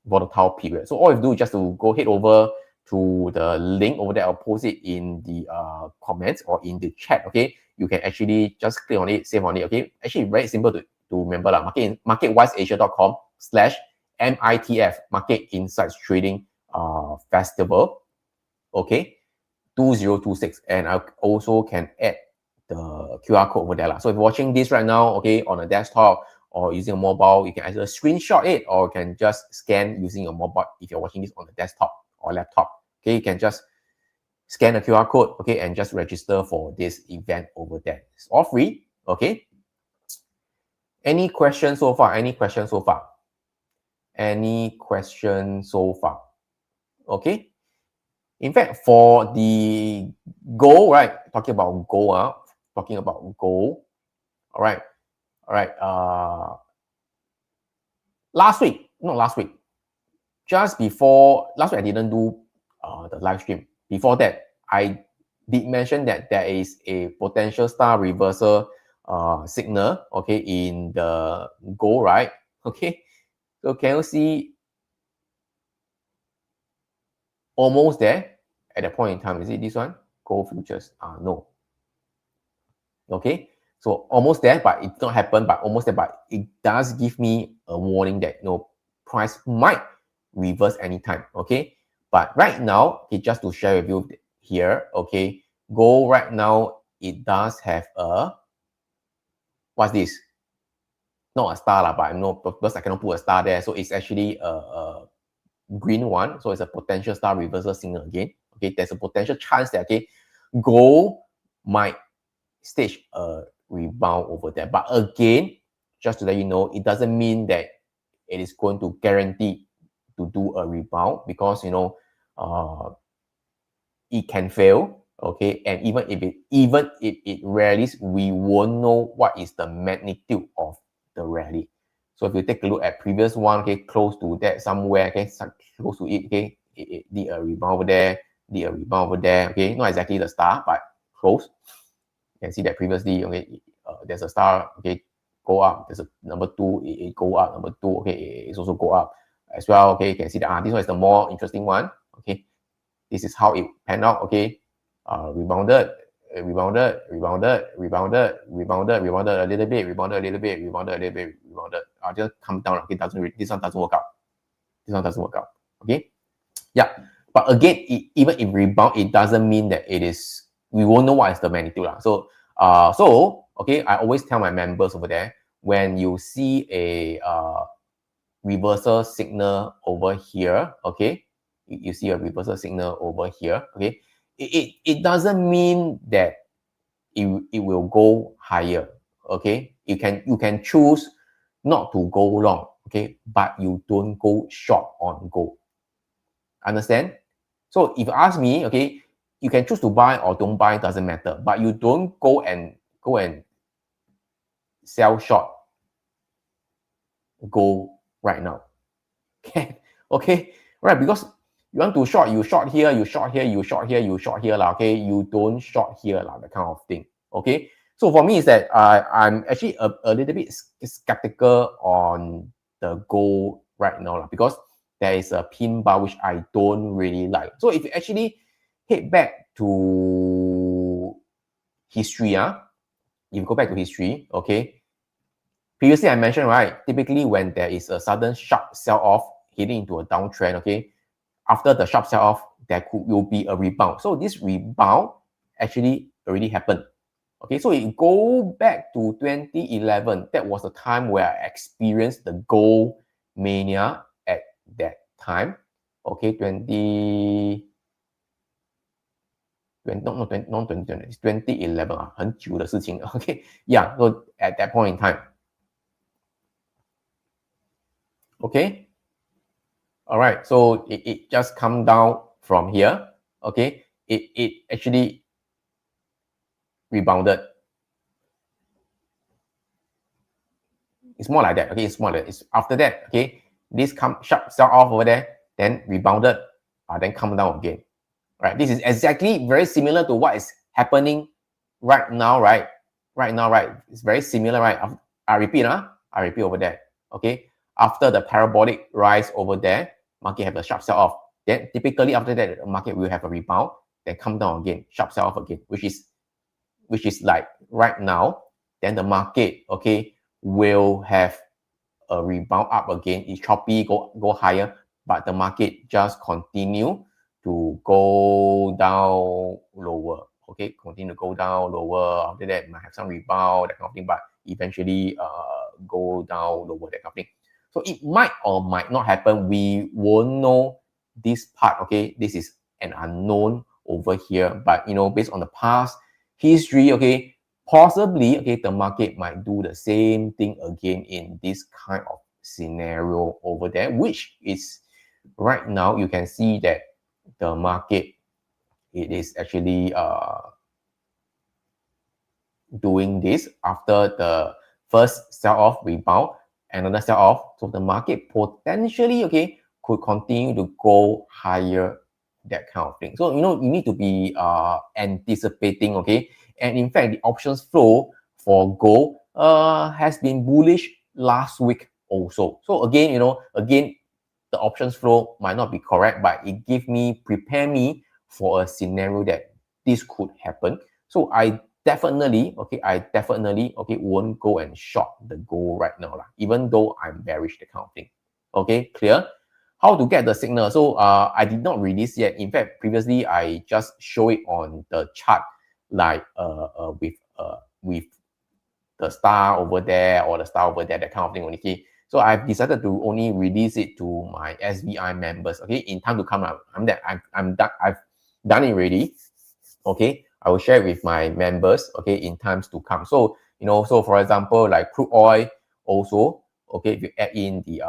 volatile period. So all you do is just to go head over to the link over there. I'll post it in the comments or in the chat. Okay, you can actually just click on it, save on it. Okay, actually very simple to remember lah. marketwiseasia.com/MITF Market Insights Trading Festival. Okay, 2026, and I also can add the QR code over there. So if you're watching this right now, okay, on a desktop or using a mobile, you can either screenshot it or you can just scan using your mobile. If you're watching this on a desktop or laptop, okay, you can just scan the QR code, okay, and just register for this event over there. It's all free, okay. Any questions so far? Any questions so far? Any questions so far? Okay. In fact, for the gold, right? Talking about gold, All right. Not last week, just before last week, I didn't do the live stream. Before that, I did mention that there is a potential star reversal signal, okay, in the gold, right? Okay, so can you see almost there at that point in time? Is it this one? Gold futures? No. Okay, so almost there, but it don't happen, but almost there, but it does give me a warning that price might reverse anytime. Okay, but right now, okay, just to share with you here, okay, gold right now, it does have a, what's this? Not a star lah, but I know because I cannot put a star there, so it's actually a green one, so it's a potential star reversal signal again. Okay, there's a potential chance that, okay, gold might stage a rebound over there. But again, just to let you know, it doesn't mean that it is going to guarantee to do a rebound, because it can fail, okay, and even if it rallies, we won't know what is the magnitude of the rally. So if you take a look at previous one, okay, close to that somewhere, okay, close to it, okay, it did a rebound over there, did a rebound over there, okay, not exactly the star, but close. You can see that previously, okay, there's a star, okay, go up, there's a number two, it go up, number two, okay, it's also go up as well, okay, you can see that, this one is the more interesting one, okay, this is how it panned out, okay, rebounded, rebounded, rebounded, rebounded, rebounded, rebounded a little bit, rebounded a little bit, rebounded a little bit, rebounded, just come down, okay, this one doesn't work out, this one doesn't work out, okay, yeah, but again, even if rebound, it doesn't mean that it is, we won't know what is the magnitude. So, okay, I always tell my members over there, when you see a reversal signal over here, okay, you see a reversal signal over here, okay, it doesn't mean that it will go higher, okay, you can choose not to go long, okay, but you don't go short on gold. Understand? So if you ask me, okay, you can choose to buy or don't buy, doesn't matter, but you don't go and sell short gold right now. Okay, okay, right? Because you want to short, you short here, you short here, you short here, you short here, okay. You don't short here, that kind of thing. Okay. So for me, is that I'm actually a little bit skeptical on the gold right now, because there is a pin bar which I don't really like. So if you actually head back to history, if you go back to history, okay. Previously, I mentioned, right, typically when there is a sudden sharp sell-off heading into a downtrend, okay, after the sharp sell-off, will be a rebound. So this rebound actually already happened. Okay, so it go back to 2011. That was the time where I experienced the gold mania at that time. Okay, 2011, it's 2011 很久的事情. Okay, yeah, so at that point in time. Okay, all right, so it just come down from here. Okay, it actually rebounded. It's more like that. Okay, it's more like it's after that. Okay, this come sharp sell off over there, then rebounded, then come down again. Right, this is exactly very similar to what is happening right now. Right now, it's very similar. Right, I repeat, I repeat over there. Okay, after the parabolic rise over there, market have a sharp sell off. Then typically after that, the market will have a rebound, then come down again, sharp sell off again, which is like right now. Then the market, okay, will have a rebound up again. It's choppy, go higher, but the market just continue to go down lower. Okay, continue to go down lower. After that, might have some rebound, that kind of thing, but eventually go down lower, that kind of thing. So it might or might not happen. We won't know this part. Okay, this is an unknown over here, but based on the past history, okay, possibly, okay, the market might do the same thing again in this kind of scenario over there, which is right now you can see that the market, it is actually doing this after the first sell-off rebound, another sell-off. So the market potentially, okay, could continue to go higher, that kind of thing. So, you need to be anticipating, okay? And in fact, the options flow for gold has been bullish last week also. So again, the options flow might not be correct, but it prepare me for a scenario that this could happen. So I definitely, okay, won't go and short the gold right now, even though I'm bearish, that kind of thing. Okay, clear? How to get the signal? So I did not release yet. In fact, previously I just show it on the chart, like with the star over there or the star over there, that kind of thing. Okay, so I've decided to only release it to my SBI members. Okay, in time to come, I'm done. I've done it already. Okay, I will share it with my members, okay, in times to come. So, so for example, like crude oil also, okay, if you add in the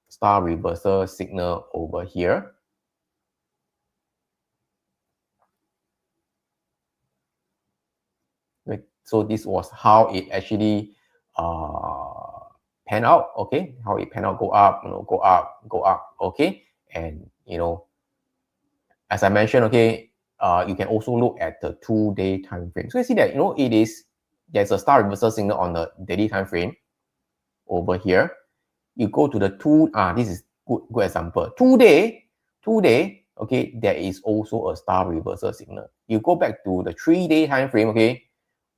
star reversal signal over here, So this was how it actually pan out, okay? How it pan out, go up, go up, go up, okay? And, as I mentioned, okay, you can also look at the 2-day time frame. So you see that, there's a star reversal signal on the daily time frame over here. You go to the this is good example. 2-day, okay, there is also a star reversal signal. You go back to the 3-day time frame, okay,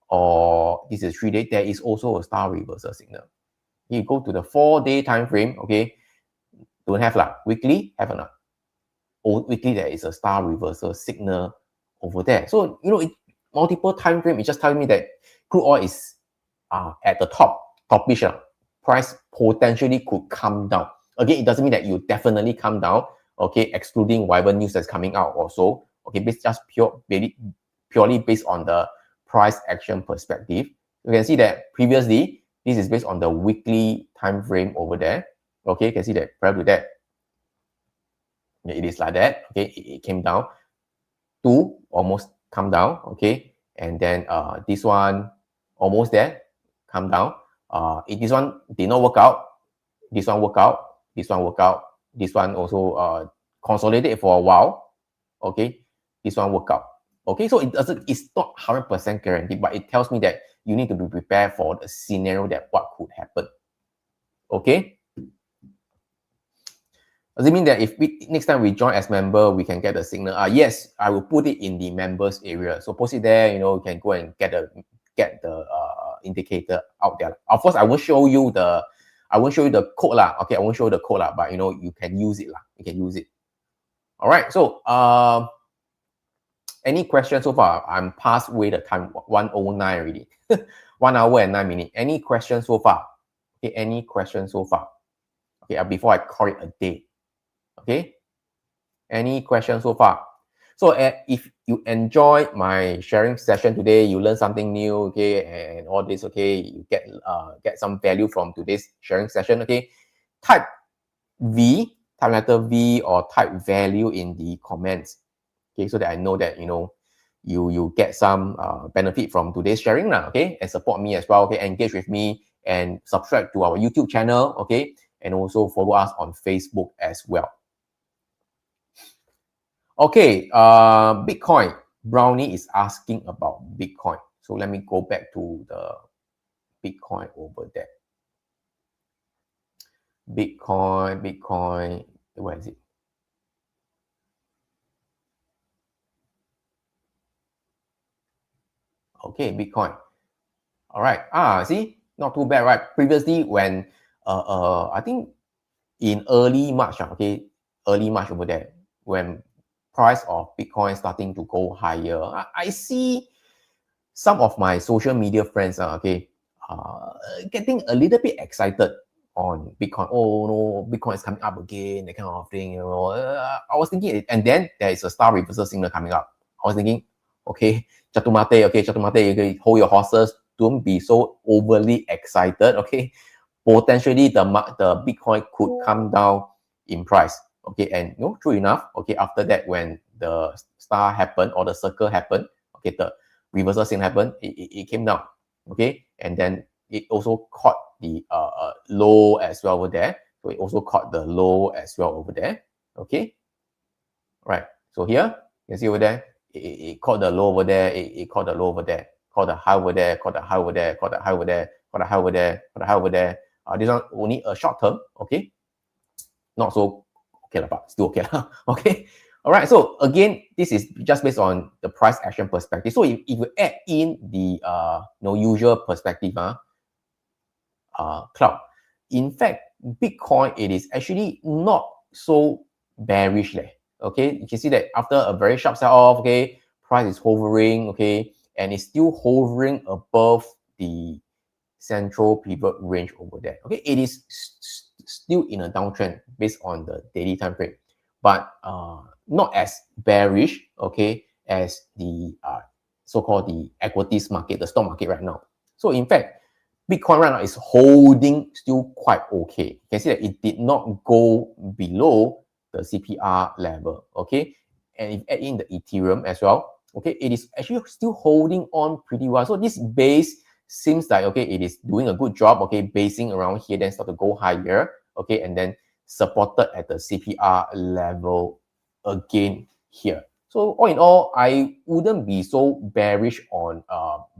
or this is 3-day, there is also a star reversal signal. You go to the 4-day time frame, okay, don't have lah. Weekly, have or not? Weekly, there is a star reversal signal over there. So, multiple time frame, it just tells me that crude oil is at the topish. Price potentially could come down. Again, it doesn't mean that you definitely come down, okay, excluding whatever news that's coming out also, okay, just purely based on the price action perspective. You can see that previously, this is based on the weekly time frame over there. Okay, you can see that prior to that, it is like that. Okay, it came down to almost come down. Okay, and then this one almost there, come down. This one did not work out. This one work out. This one work out. This one also consolidated for a while. Okay, this one work out. Okay, so it's not 100% guaranteed, but it tells me that you need to be prepared for the scenario that what could happen. Okay. Does it mean that if next time we join as member, we can get the signal? Yes, I will put it in the members area. So post it there. You can go and get the indicator out there. Of course, I won't show you the code lah. Okay, I won't show you the code lah, but you can use it lah. You can use it. All right. So any questions so far? I'm past way the time 1:09 already. 1 hour and 9 minutes. Any questions so far? Okay, any questions so far? Okay, before I call it a day. Okay, any questions so far? So if you enjoy my sharing session today, you learn something new, okay, and all this, okay, you get some value from today's sharing session, okay, type letter V or type value in the comments, okay, so that I know that you get some benefit from today's sharing now, okay, and support me as well, okay, engage with me and subscribe to our YouTube channel, okay, and also follow us on Facebook as well. Okay, Bitcoin. Brownie is asking about Bitcoin. So let me go back to the Bitcoin over there. Bitcoin, where is it? Okay, Bitcoin. All right. See, not too bad, right? Previously, when I think in early March, okay, early March over there, when price of Bitcoin starting to go higher, I see some of my social media friends, getting a little bit excited on Bitcoin. Oh no, Bitcoin is coming up again, that kind of thing. I was thinking, and then there is a star reversal signal coming up. I was thinking, okay, Chatumate, you hold your horses. Don't be so overly excited. Okay, potentially the Bitcoin could come down in price. Okay, and true enough, okay, after that, when the star happened or the circle happened, okay, the reversal signal happened, it came down, okay, and then it also caught the low as well over there. So it also caught the low as well over there, okay, right. So here you can see over there, it caught the low over there, it caught the low over there, caught the high over there, caught the high over there, caught the high over there, caught the high over there, caught the high over there. This one only a short term, okay, not so okay, but still okay. Okay. All right. So again, this is just based on the price action perspective. So if you add in the usual perspective, cloud, in fact, Bitcoin, it is actually not so bearish. Okay. You can see that after a very sharp sell-off, okay, price is hovering, okay, and it's still hovering above the central pivot range over there. Okay. It is still in a downtrend based on the daily time frame, but not as bearish, okay, as the so-called the equities market, the stock market right now. So in fact, Bitcoin right now is holding still quite okay. You can see that it did not go below the CPR level, okay, and if add in the Ethereum as well, okay, it is actually still holding on pretty well. So this base seems like, okay, it is doing a good job, okay, basing around here, then start to go higher, okay, and then supported at the CPR level again here. So all in all, I wouldn't be so bearish on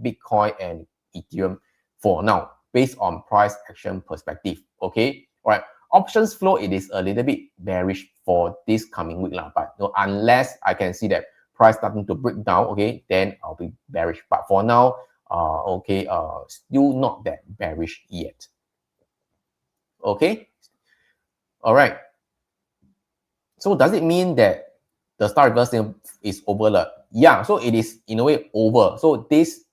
Bitcoin and Ethereum for now, based on price action perspective, okay? All right, options flow, it is a little bit bearish for this coming week, but unless I can see that price starting to break down, okay, then I'll be bearish. But for now, okay, still not that bearish yet. Okay, all right. So does it mean that the star reversal is over? Yeah, so it is in a way over. So this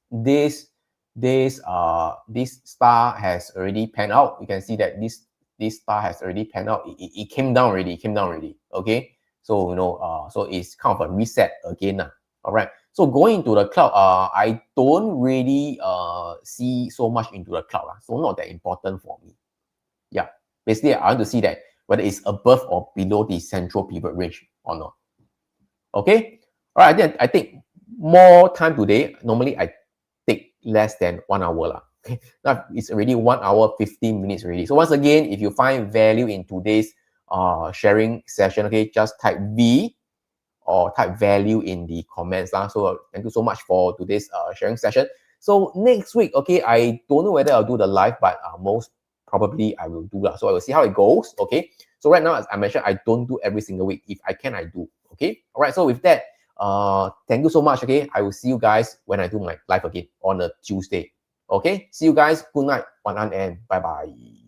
star has already panned out. You can see that this star has already panned out. It came down already. It came down already. Okay, so so it's kind of a reset again. All right. So going into the cloud, I don't really see so much into the cloud. So not that important for me. Yeah, basically I want to see that whether it's above or below the central pivot range or not. Okay. All right. Then I think more time today. Normally I take less than 1 hour. Okay. Now it's already 1 hour, 15 minutes already. So once again, if you find value in today's sharing session, okay, just type V or type value in the comments. So thank you so much for today's sharing session. So next week, okay, I don't know whether I'll do the live, but most probably I will do. So I will see how it goes. Okay. So right now, as I mentioned, I don't do every single week. If I can, I do. Okay. All right. So with that, thank you so much. Okay. I will see you guys when I do my live again on a Tuesday. Okay. See you guys. Good night. 晚安 and bye bye.